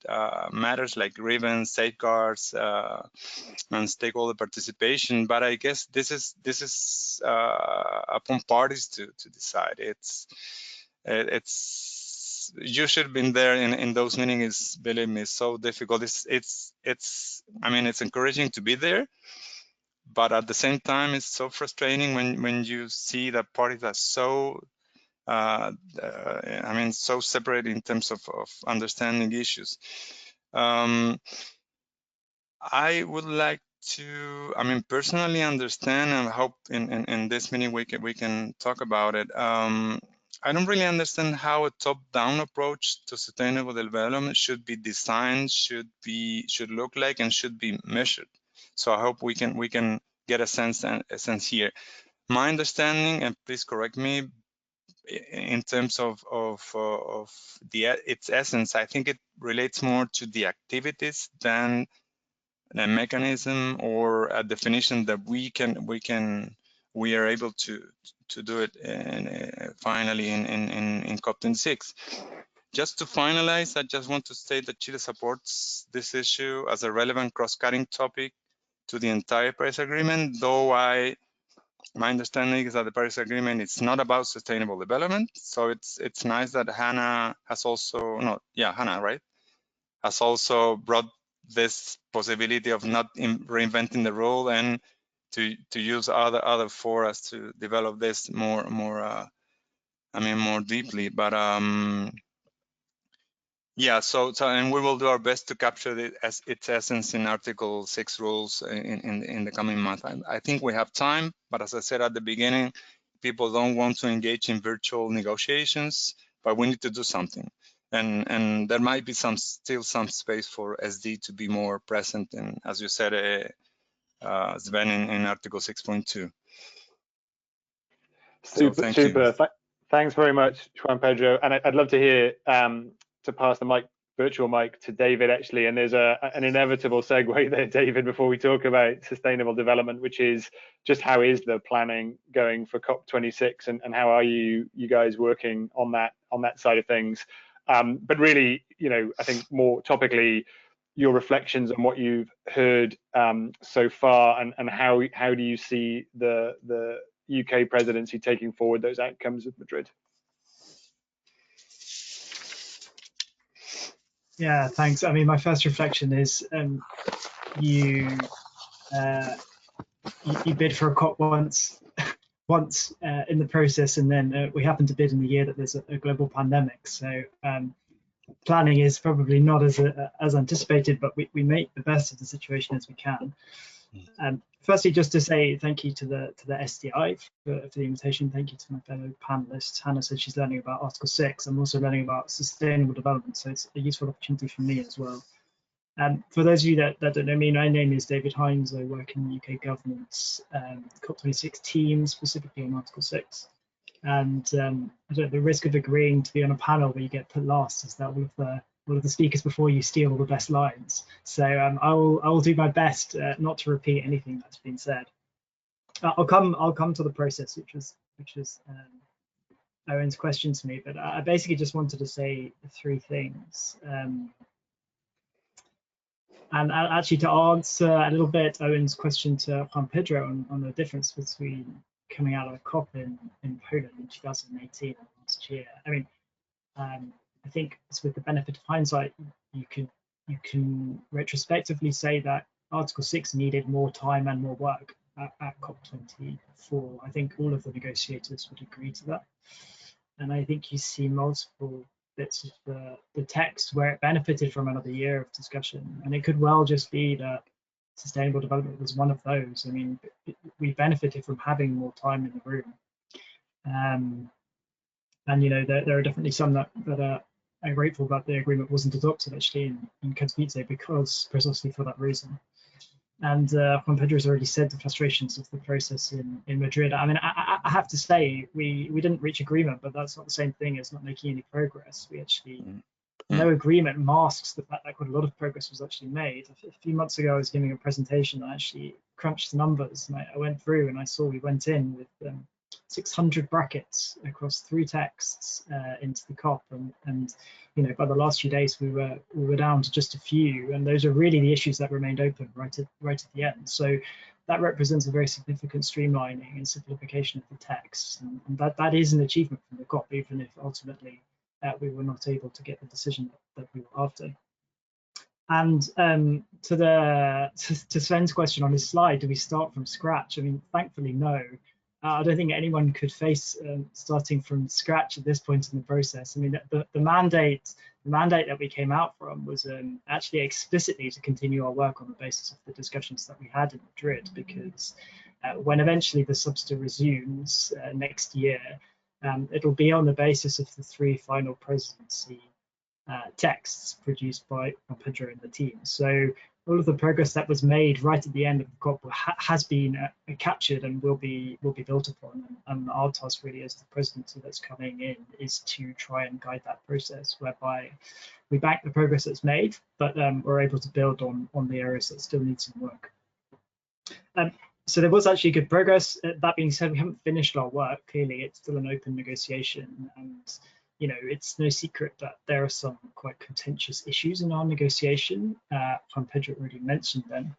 matters like grievance, safeguards, and stakeholder participation. But I guess this is upon parties to decide. It's you should have been there in those meetings. Believe me, it's so difficult. It's I mean, it's encouraging to be there, but at the same time, it's so frustrating when you see that parties are so I mean, so separate in terms of understanding issues. I would like to, I mean, personally understand, and I hope in this meeting we can talk about it. I don't really understand how a top-down approach to sustainable development should be designed, should look like, and should be measured. So I hope we can get a sense here. My understanding, and please correct me, in terms of its essence, I think it relates more to the activities than a mechanism or a definition that we are able to do it finally in COP26. Just to finalize, I just want to state that Chile supports this issue as a relevant cross-cutting topic to the entire Paris Agreement, though my understanding is that the Paris Agreement, it's not about sustainable development. So it's nice that Hannah has also, Hannah, right? Has also brought this possibility of not reinventing the rule and to use other forums to develop this more deeply. But yeah, so and we will do our best to capture its essence in Article 6 rules in the coming month. I think we have time, but as I said at the beginning, people don't want to engage in virtual negotiations, but we need to do something. And there might be still some space for SD to be more present, and as you said, Sven, in Article 6.2. Super. Thanks very much, Juan Pedro. And I'd love to hear to pass the virtual mic to David, actually. And there's an inevitable segue there, David, before we talk about sustainable development, which is just how is the planning going for COP26, and how are you guys working on that side of things? But really, I think more topically, your reflections on what you've heard so far, and how do you see the UK presidency taking forward those outcomes of Madrid? Yeah, thanks. I mean, my first reflection is you bid for a COP once in the process, and then we happen to bid in the year that there's a global pandemic. So planning is probably not as anticipated, but we make the best of the situation as we can. Firstly, just to say thank you to the SDI for the invitation. Thank you to my fellow panelists. Hannah said she's learning about Article 6. I'm also learning about sustainable development, so it's a useful opportunity for me as well. For those of you that don't know me, my name is David Hines. I work in the UK government's COP26 team, specifically on Article 6. And the risk of agreeing to be on a panel where you get put last is that all of the speakers before you steal all the best lines. So I will do my best not to repeat anything that's been said. I'll come to the process, which was Owen's question to me. But I basically just wanted to say three things. And actually, to answer a little bit Owen's question to Juan Pedro on the difference between coming out of a COP in Poland in 2018 and last year. I mean, I think it's with the benefit of hindsight, you can retrospectively say that Article 6 needed more time and more work at COP24. I think all of the negotiators would agree to that. And I think you see multiple bits of the text where it benefited from another year of discussion. And it could well just be that sustainable development was one of those. I mean, we benefited from having more time in the room. And there are definitely some that are grateful that the agreement wasn't adopted actually in Katowice because precisely for that reason. And Juan Pedro has already said the frustrations of the process in Madrid. I mean, I have to say we didn't reach agreement, but that's not the same thing as not making any progress. We actually no agreement masks the fact that quite a lot of progress was actually made. A few months ago, I was giving a presentation. I actually crunched the numbers, and I went through and I saw we went in with 600 brackets across 3 texts into the COP, and by the last few days we were down to just a few, and those are really the issues that remained open right at the end. So that represents a very significant streamlining and simplification of the text, and that is an achievement from the COP, even if ultimately we were not able to get the decision that we were after. And to Sven's question on his slide, do we start from scratch? I mean, thankfully, no. I don't think anyone could face starting from scratch at this point in the process. I mean, the mandate that we came out from was actually explicitly to continue our work on the basis of the discussions that we had in Madrid, because when eventually the subsidy resumes next year, it'll be on the basis of the 3 final presidency texts produced by Pedro and the team. So all of the progress that was made right at the end of the COP has been captured and will be built upon. And our task really as the presidency that's coming in is to try and guide that process, whereby we back the progress that's made, but we're able to build on the areas that still need some work. So there was actually good progress. That being said, we haven't finished our work. Clearly, it's still an open negotiation, and it's no secret that there are some quite contentious issues in our negotiation. Juan Pedro already mentioned them.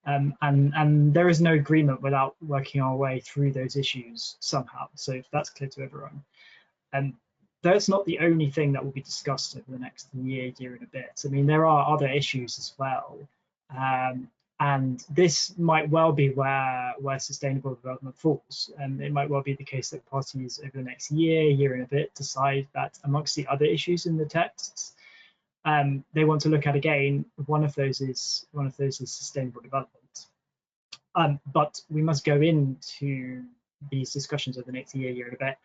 And there is no agreement without working our way through those issues somehow. So that's clear to everyone. That's not the only thing that will be discussed over the next year and a bit. I mean, there are other issues as well. And this might well be where sustainable development falls. And it might well be the case that parties over the next year and a bit decide that amongst the other issues in the texts, they want to look at again. One of those is sustainable development. But we must go into these discussions over the next year and a bit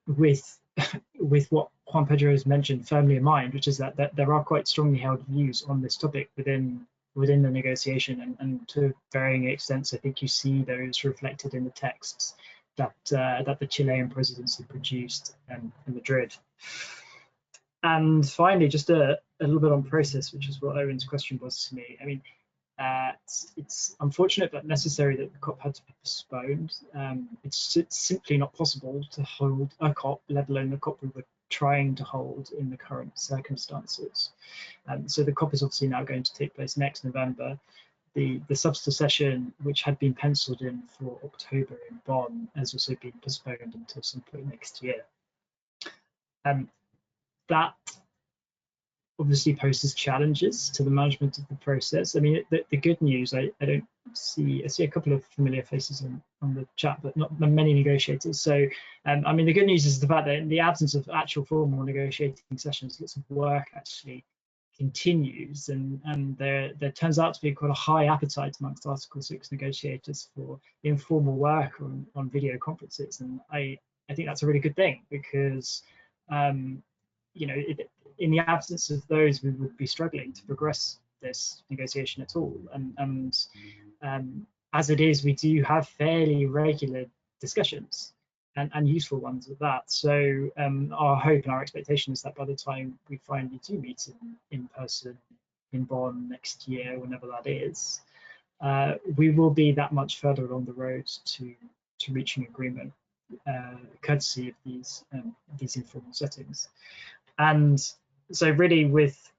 with what Juan Pedro has mentioned firmly in mind, which is that there are quite strongly held views on this topic within the negotiation, and to varying extents, I think you see those reflected in the texts that the Chilean presidency produced in Madrid. And finally, just a little bit on process, which is what Owen's question was to me. I mean, it's unfortunate but necessary that the COP had to be postponed. It's simply not possible to hold a COP, let alone the COP we were trying to hold in the current circumstances. So the COP is obviously now going to take place next November. The substantive session, which had been penciled in for October in Bonn, has also been postponed until some point next year. That obviously poses challenges to the management of the process. I mean, the good news, I see a couple of familiar faces on the chat, but not many negotiators. So, I mean, the good news is the fact that in the absence of actual formal negotiating sessions, lots of work actually continues, and there turns out to be quite a high appetite amongst Article 6 negotiators for informal work on video conferences, and I think that's a really good thing, because you know, in the absence of those, we would be struggling to progress this negotiation at all. And as it is, we do have fairly regular discussions, and useful ones at that. So our hope and our expectation is that by the time we finally do meet in person in Bonn next year, whenever that is, we will be that much further along the road to reaching agreement, courtesy of these informal settings. And so really with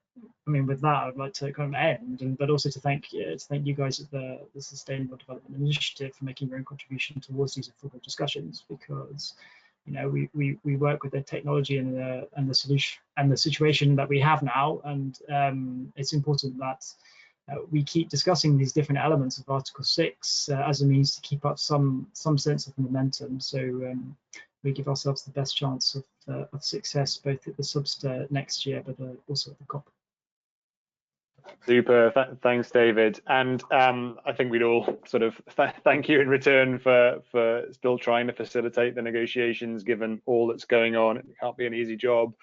that, I'd like to kind of end, but also to thank you guys at the Sustainable Development Initiative for making your own contribution towards these informal discussions, because you know we work with the technology and the solution and the situation that we have now, and it's important that we keep discussing these different elements of Article 6 as a means to keep up some sense of momentum. So we give ourselves the best chance of success both at the Subster next year, but also at the COP. Super, thanks, David. And I think we'd all sort of thank you in return for still trying to facilitate the negotiations, given all that's going on. It can't be an easy job.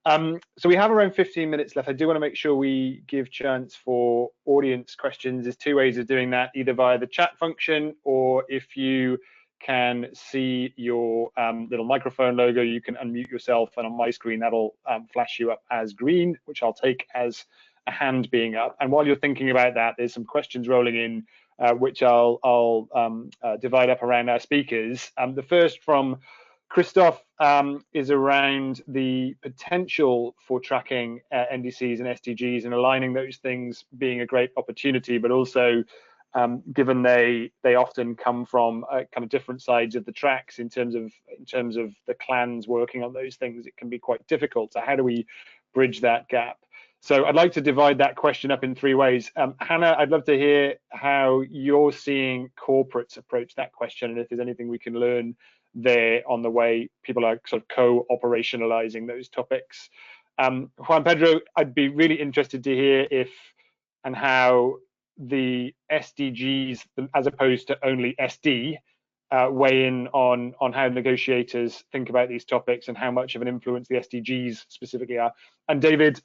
So we have around 15 minutes left. I do want to make sure we give chance for audience questions. There's two ways of doing that, either via the chat function, or if you can see your little microphone logo, you can unmute yourself, and on my screen that'll flash you up as green, which I'll take as a hand being up. And while you're thinking about that, there's some questions rolling in, which I'll divide up around our speakers. The first from Christoph is around the potential for tracking NDCs and SDGs and aligning those things being a great opportunity, but also given they often come from kind of different sides of the tracks in terms of the clans working on those things, it can be quite difficult. So how do we bridge that gap? So I'd like to divide that question up in three ways. Hannah, I'd love to hear how you're seeing corporates approach that question, and if there's anything we can learn there on the way people are sort of co-operationalizing those topics. Juan Pedro, I'd be really interested to hear if and how the SDGs, as opposed to only SD, weigh in on how negotiators think about these topics and how much of an influence the SDGs specifically are. And David,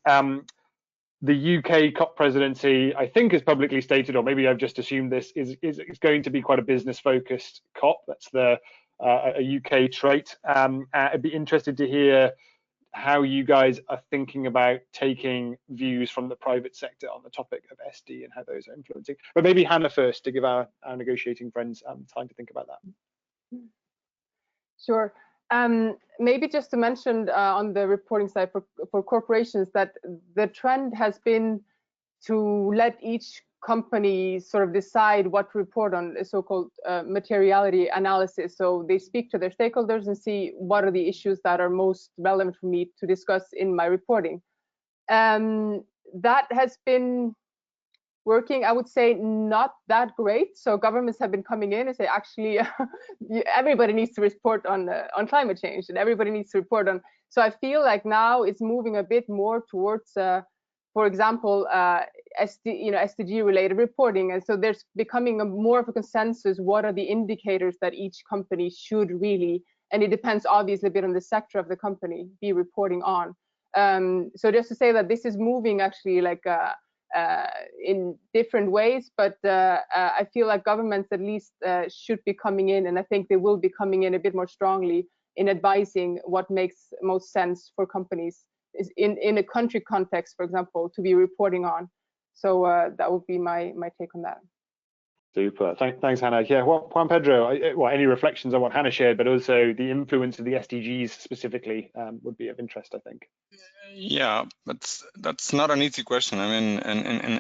the UK COP presidency, I think, has publicly stated, or maybe I've just assumed this, is going to be quite a business-focused COP. That's a UK trait. I'd be interested to hear how you guys are thinking about taking views from the private sector on the topic of SD and how those are influencing. But maybe Hannah first, to give our negotiating friends time to think about that. Sure. Maybe just to mention on the reporting side for corporations that the trend has been to let each companies sort of decide what to report on, a so-called materiality analysis. So they speak to their stakeholders and see what are the issues that are most relevant for me to discuss in my reporting. That has been working, I would say, not that great. So governments have been coming in and say, actually, everybody needs to report on climate change, and everybody needs to report on. So I feel like now it's moving a bit more towards, for example, SDG related reporting, and so there's becoming more of a consensus. What are the indicators that each company should really, and it depends obviously a bit on the sector of the company, be reporting on. So just to say that this is moving actually like in different ways, but I feel like governments at least should be coming in, and I think they will be coming in a bit more strongly in advising what makes most sense for companies is in a country context, for example, to be reporting on. So that would be my take on that. Super. Thanks, Hannah. Yeah, Juan Pedro, well, any reflections on what Hannah shared, but also the influence of the SDGs specifically would be of interest, I think. Yeah, that's not an easy question. I mean,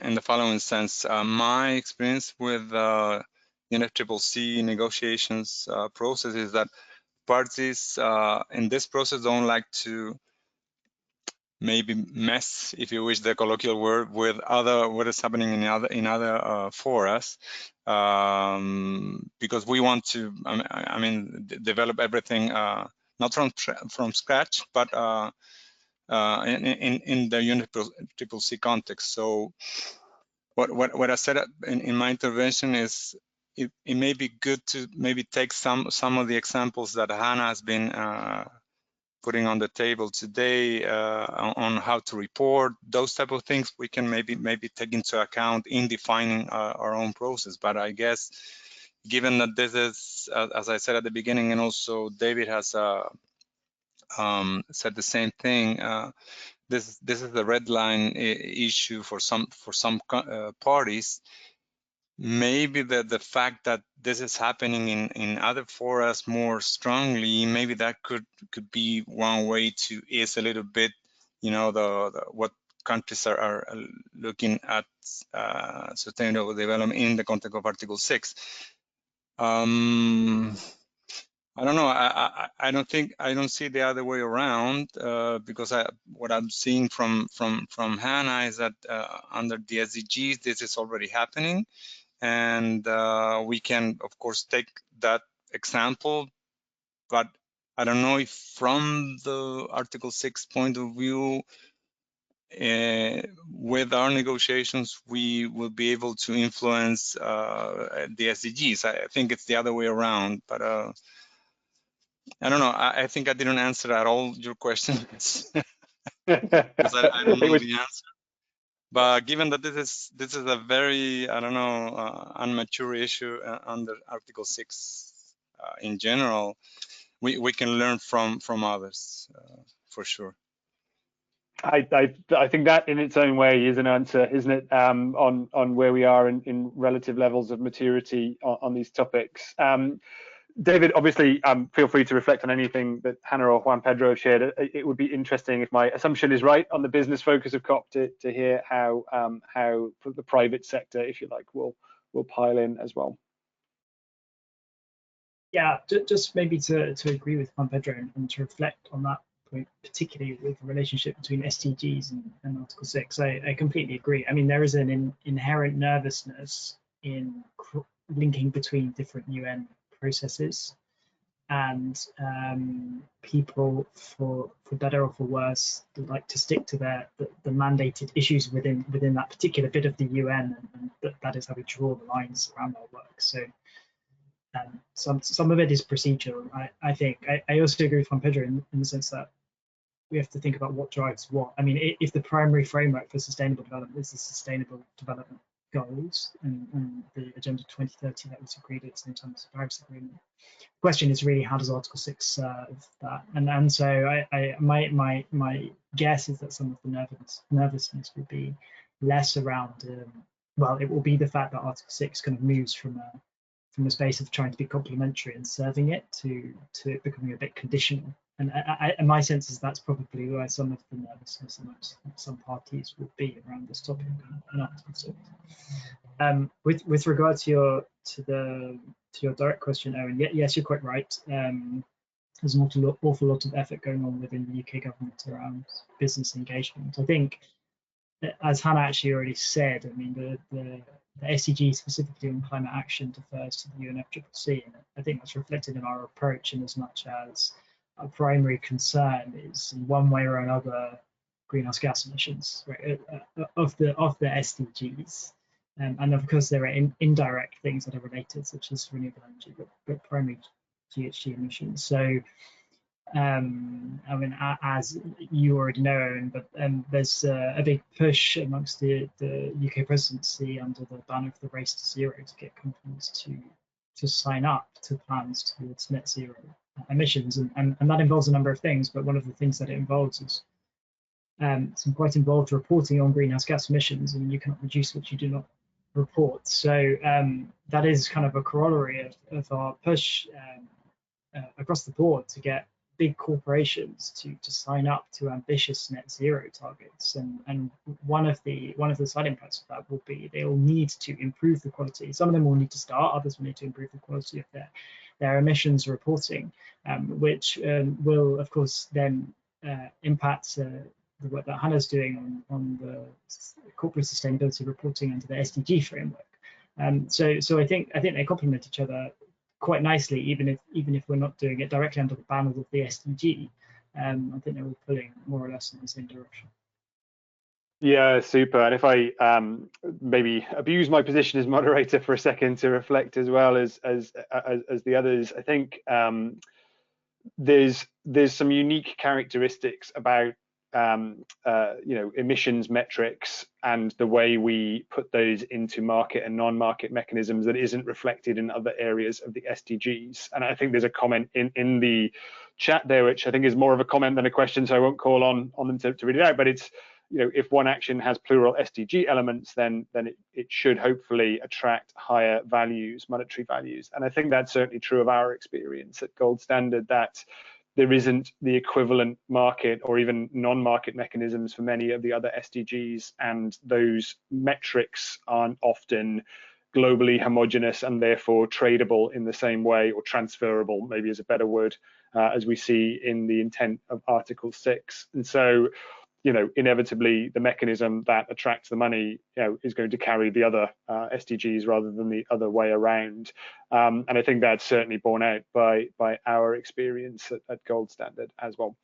in the following sense, my experience with UNFCCC negotiations process is that parties in this process don't like to maybe mess, if you wish the colloquial word, with what is happening in other forums, because we want to, I mean, develop everything not from scratch, but in the UNFCCC context. So what I said in my intervention is it may be good to maybe take some of the examples that Hannah has been putting on the table today on how to report, those type of things we can maybe take into account in defining our own process. But I guess given that this is, as I said at the beginning, and also David has said the same thing, this is the red line issue for some parties. Maybe the fact that this is happening in other forums more strongly, maybe that could be one way to ease a little bit, you know, what countries are looking at sustainable development in the context of Article 6. I don't know. I don't see the other way around because what I'm seeing from Hannah is that under the SDGs this is already happening. And we can, of course, take that example, but I don't know if from the Article 6 point of view, with our negotiations, we will be able to influence the SDGs. I think it's the other way around, but I don't know. I think I didn't answer at all your questions because I don't know the answer. But given that this is a very, I don't know, immature issue under Article 6 in general, we can learn from others for sure. I think that in its own way is an answer, isn't it, on where we are in relative levels of maturity on these topics. David, obviously, feel free to reflect on anything that Hannah or Juan Pedro have shared. It would be interesting, if my assumption is right, on the business focus of COP to hear how the private sector, if you like, will pile in as well. Yeah, just maybe to agree with Juan Pedro and to reflect on that point, particularly with the relationship between SDGs and Article 6. I completely agree. I mean, there is an inherent nervousness in linking between different UN processes, and people, for better or for worse, like to stick to the mandated issues within that particular bit of the UN, and that is how we draw the lines around our work. So some of it is procedural. I think I also agree with Juan Pedro in the sense that we have to think about what drives what. I mean, if the primary framework for sustainable development is the Sustainable Development Goals and the Agenda 2030 that was agreed at the same time as the Paris Agreement, the question is really, how does Article 6 serve that? And so my guess is that some of the nervousness would be less around, well, it will be the fact that Article 6 kind of moves from a space of trying to be complementary and serving it to becoming a bit conditional. And my sense is that's probably why some of the nervousness amongst some parties will be around this topic and Article 6. With regard to your direct question, Owen, yes, you're quite right. There's an awful lot of effort going on within the UK government around business engagement. I think, as Hannah actually already said, I mean, the SDG specifically on climate action defers to the UNFCCC, and I think that's reflected in our approach in as much as our primary concern is, in one way or another, greenhouse gas emissions, right, of the SDGs. And of course, there are indirect things that are related, such as renewable energy, but primary GHG emissions. So, I mean, as you already know, but there's a big push amongst the UK presidency under the banner of the Race to Zero to get companies to sign up to plans towards net zero emissions, and that involves a number of things. But one of the things that it involves is some quite involved reporting on greenhouse gas emissions, and you cannot reduce what you do not report. So that is kind of a corollary of our push across the board to get big corporations to sign up to ambitious net zero targets, and one of the side impacts of that will be they'll need to improve the quality. Some of them will need to start, others will need to improve the quality of their emissions reporting, which will of course then impact the work that Hannah's doing on the corporate sustainability reporting under the SDG framework. So I think they complement each other quite nicely, even if we're not doing it directly under the banner of the SDG. I think they're all pulling more or less in the same direction. Yeah, super. And if I maybe abuse my position as moderator for a second to reflect as well as the others, I think there's some unique characteristics about emissions metrics and the way we put those into market and non-market mechanisms that isn't reflected in other areas of the SDGs. And I think there's a comment in the chat there, which I think is more of a comment than a question, so I won't call on them to read it out, but it's, if one action has plural SDG elements, then it should hopefully attract higher values, monetary values. And I think that's certainly true of our experience at Gold Standard, that there isn't the equivalent market or even non-market mechanisms for many of the other SDGs, and those metrics aren't often globally homogeneous and therefore tradable in the same way, or transferable maybe is a better word, as we see in the intent of Article 6. And so, inevitably the mechanism that attracts the money, is going to carry the other SDGs rather than the other way around. And I think that's certainly borne out by our experience at Gold Standard as well.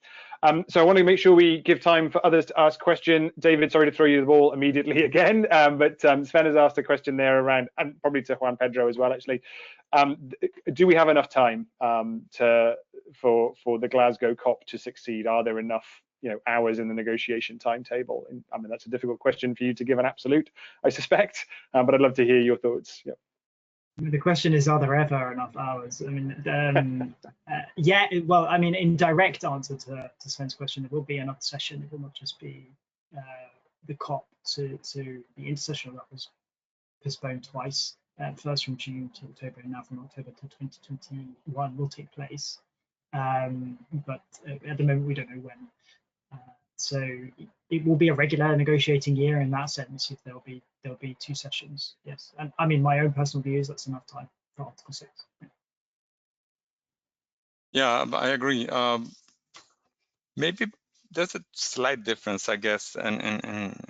So I want to make sure we give time for others to ask question. David, sorry to throw you the ball immediately again, but Sven has asked a question there around, and probably to Juan Pedro as well, actually. Do we have enough time for the Glasgow COP to succeed? Are there enough hours in the negotiation timetable? And I mean, that's a difficult question for you to give an absolute, I suspect, but I'd love to hear your thoughts. Yeah. The question is, are there ever enough hours? I mean, yeah, well, I mean, in direct answer to Sven's question, there will be another session. It will not just be the COP to the intersessional that was postponed twice, first from June to October and now from October to 2021 will take place. But at the moment, we don't know when. So it will be a regular negotiating year in that sense. If there'll be two sessions, yes. And I mean, my own personal view is that's enough time for Article 6. Yeah, I agree. Maybe there's a slight difference, I guess, in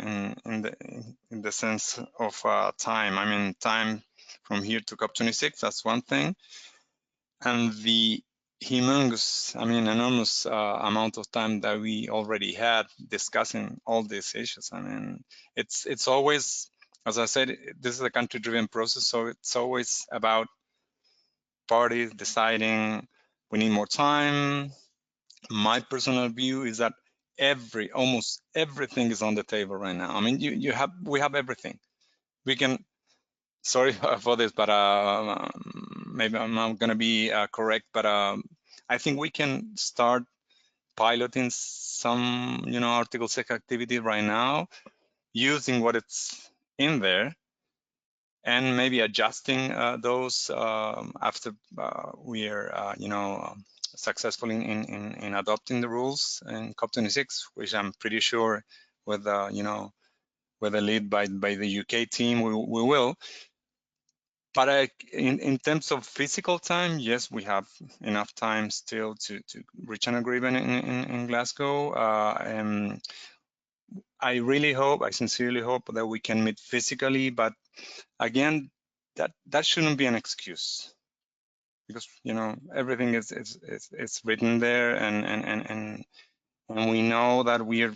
the sense of time. I mean, time from here to COP26, that's one thing, and the humongous, I mean, enormous amount of time that we already had discussing all these issues. I mean, it's always, as I said, this is a country-driven process, so it's always about parties deciding we need more time. My personal view is that almost everything is on the table right now. I mean, we have everything. We can. Sorry for this, but maybe I'm not going to be correct, but I think we can start piloting some, Article 6 activity right now, using what it's in there, and maybe adjusting those after we are, successful in adopting the rules in COP26, which I'm pretty sure with, with a lead by the UK team, we will. But in terms of physical time, yes, we have enough time still to reach an agreement in Glasgow. And I really hope, I sincerely hope that we can meet physically. But again, that shouldn't be an excuse, because everything is written there, and we know that we're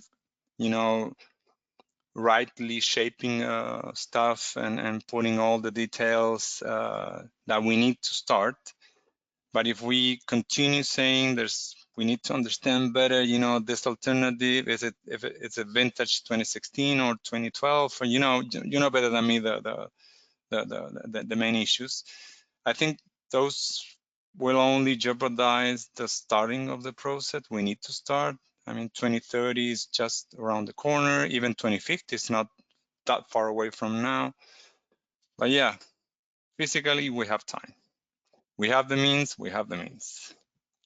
rightly shaping stuff and putting all the details that we need to start. But if we continue saying we need to understand better, this alternative, if it's a vintage 2016 or 2012, or you know better than me the main issues, I think those will only jeopardize the starting of the process. We need to start. I mean, 2030 is just around the corner. Even 2050 is not that far away from now. But yeah, physically we have time. We have the means.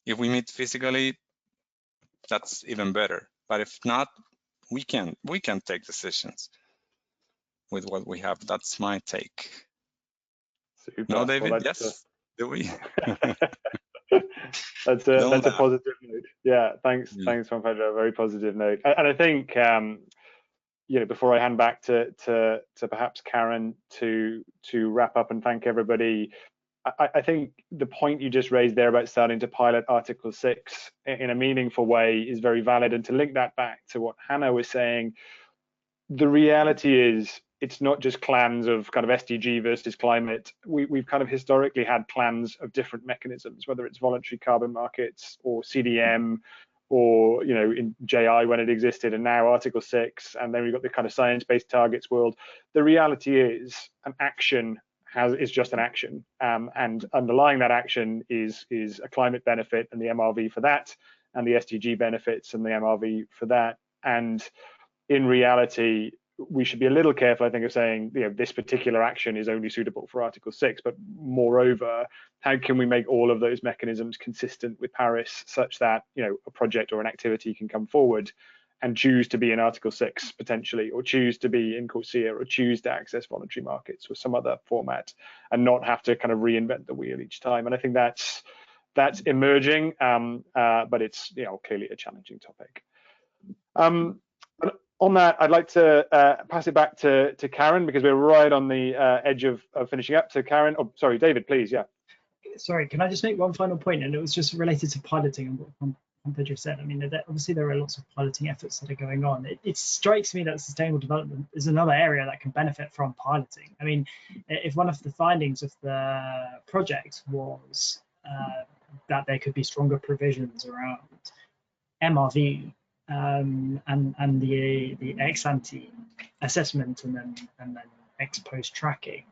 If we meet physically, that's even better. But if not, we can take decisions with what we have. That's my take. Super. No, David? Well, yes? Do we? That's a positive note. Yeah, thanks, Juan Pedro. Very positive note. And I think before I hand back to perhaps Karen to wrap up and thank everybody, I think the point you just raised there about starting to pilot Article 6 in a meaningful way is very valid. And to link that back to what Hannah was saying, the reality is it's not just clans of kind of SDG versus climate. We've kind of historically had plans of different mechanisms, whether it's voluntary carbon markets or CDM, or in JI when it existed, and now Article 6, and then we've got the kind of science-based targets world. The reality is an action is just an action, and underlying that action is a climate benefit and the MRV for that, and the SDG benefits and the MRV for that. And in reality, we should be a little careful, I think, of saying this particular action is only suitable for Article 6, but moreover, how can we make all of those mechanisms consistent with Paris, such that a project or an activity can come forward and choose to be in Article 6 potentially, or choose to be in CORSIA, or choose to access voluntary markets or some other format, and not have to kind of reinvent the wheel each time. And I think that's emerging, but it's clearly a challenging topic. On that, I'd like to pass it back to Karen, because we're right on the edge of finishing up. So Karen, oh, sorry, David, please, yeah. Sorry, can I just make one final point? And it was just related to piloting and what Juan Pedro said. I mean, obviously there are lots of piloting efforts that are going on. It strikes me that sustainable development is another area that can benefit from piloting. I mean, if one of the findings of the project was that there could be stronger provisions around MRV, and the ex-ante assessment and then ex-post tracking.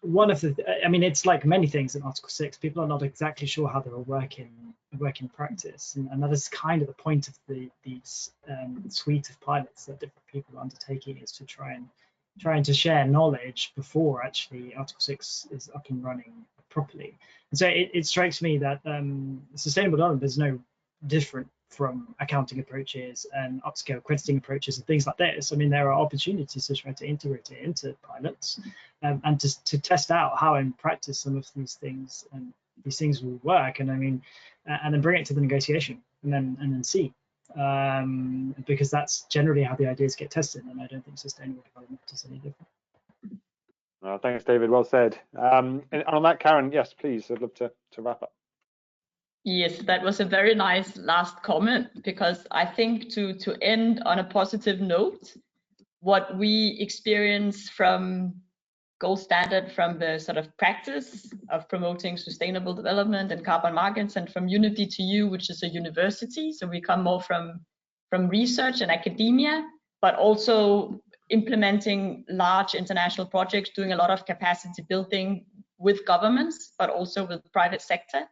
One of the, I mean, it's like many things in Article 6. People are not exactly sure how they will work in practice, and that is kind of the point of these suite of pilots that different people are undertaking, is to trying to share knowledge before actually Article 6 is up and running properly. And so it strikes me that sustainable development is no different from accounting approaches and upscale crediting approaches and things like this. I mean, there are opportunities to try to integrate it into pilots and to test out how in practice some of these things will work. And I mean, and then bring it to the negotiation and then see, because that's generally how the ideas get tested. And I don't think sustainable development is any different. Well, thanks, David. Well said. And on that, Karen, yes, please. I'd love to wrap up. Yes, that was a very nice last comment, because I think to end on a positive note, what we experience from gold standard, from the sort of practice of promoting sustainable development and carbon markets, and from Unity2U, which is a university, so we come more from research and academia, but also implementing large international projects, doing a lot of capacity building with governments, but also with the private sector.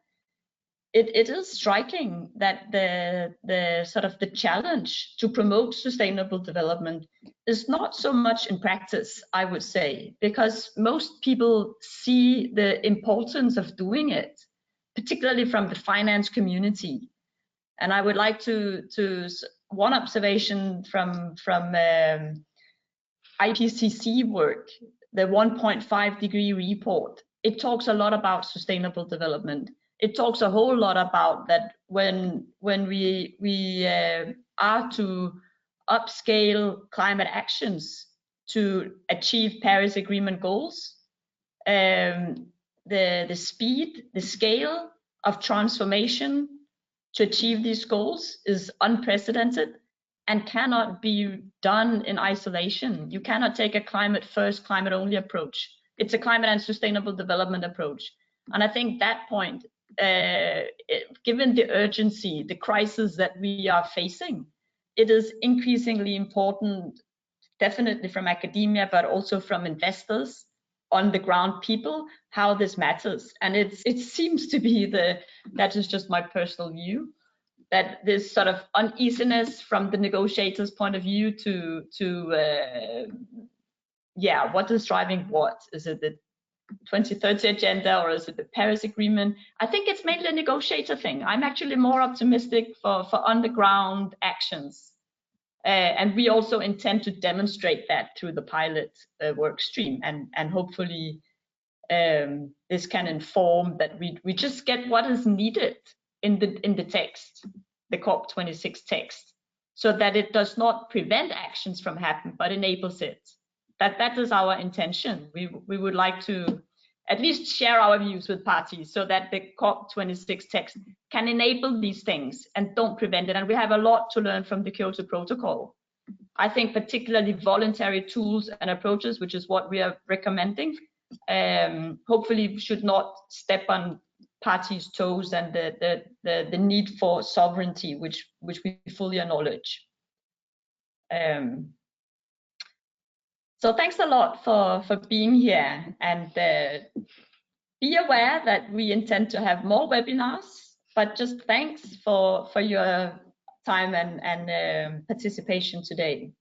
It is striking that the sort of the challenge to promote sustainable development is not so much in practice, I would say, because most people see the importance of doing it, particularly from the finance community. And I would like to one observation from IPCC work, the 1.5 degree report. It talks a lot about sustainable development. It talks a whole lot about that when we are to upscale climate actions to achieve Paris Agreement goals, the speed, the scale of transformation to achieve these goals is unprecedented and cannot be done in isolation. You cannot take a climate first, climate only approach. It's a climate and sustainable development approach. And I think that point, given the urgency, the crisis that we are facing, it is increasingly important, definitely from academia, but also from investors, on the ground people, how this matters. And it seems to be that is just my personal view, that this sort of uneasiness from the negotiators' point of view to yeah, what is driving what? Is it the 2030 agenda or is it the Paris Agreement? I think it's mainly a negotiator thing. I'm actually more optimistic for underground actions. And we also intend to demonstrate that through the pilot work stream, and hopefully this can inform that we just get what is needed in the text, the COP26 text, so that it does not prevent actions from happening, but enables it. That is our intention. We would like to at least share our views with parties so that the COP26 text can enable these things and don't prevent it. And we have a lot to learn from the Kyoto Protocol. I think particularly voluntary tools and approaches, which is what we are recommending, hopefully should not step on parties' toes, and the need for sovereignty, which we fully acknowledge. So thanks a lot for being here, and be aware that we intend to have more webinars, but just thanks for your time and participation today.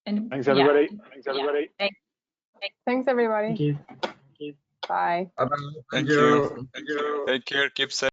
And Thanks everybody. yeah. Thanks everybody. Yeah. Thanks everybody. Thank you. Thank you. Bye. Bye-bye. Thank you. Take care. Keep safe.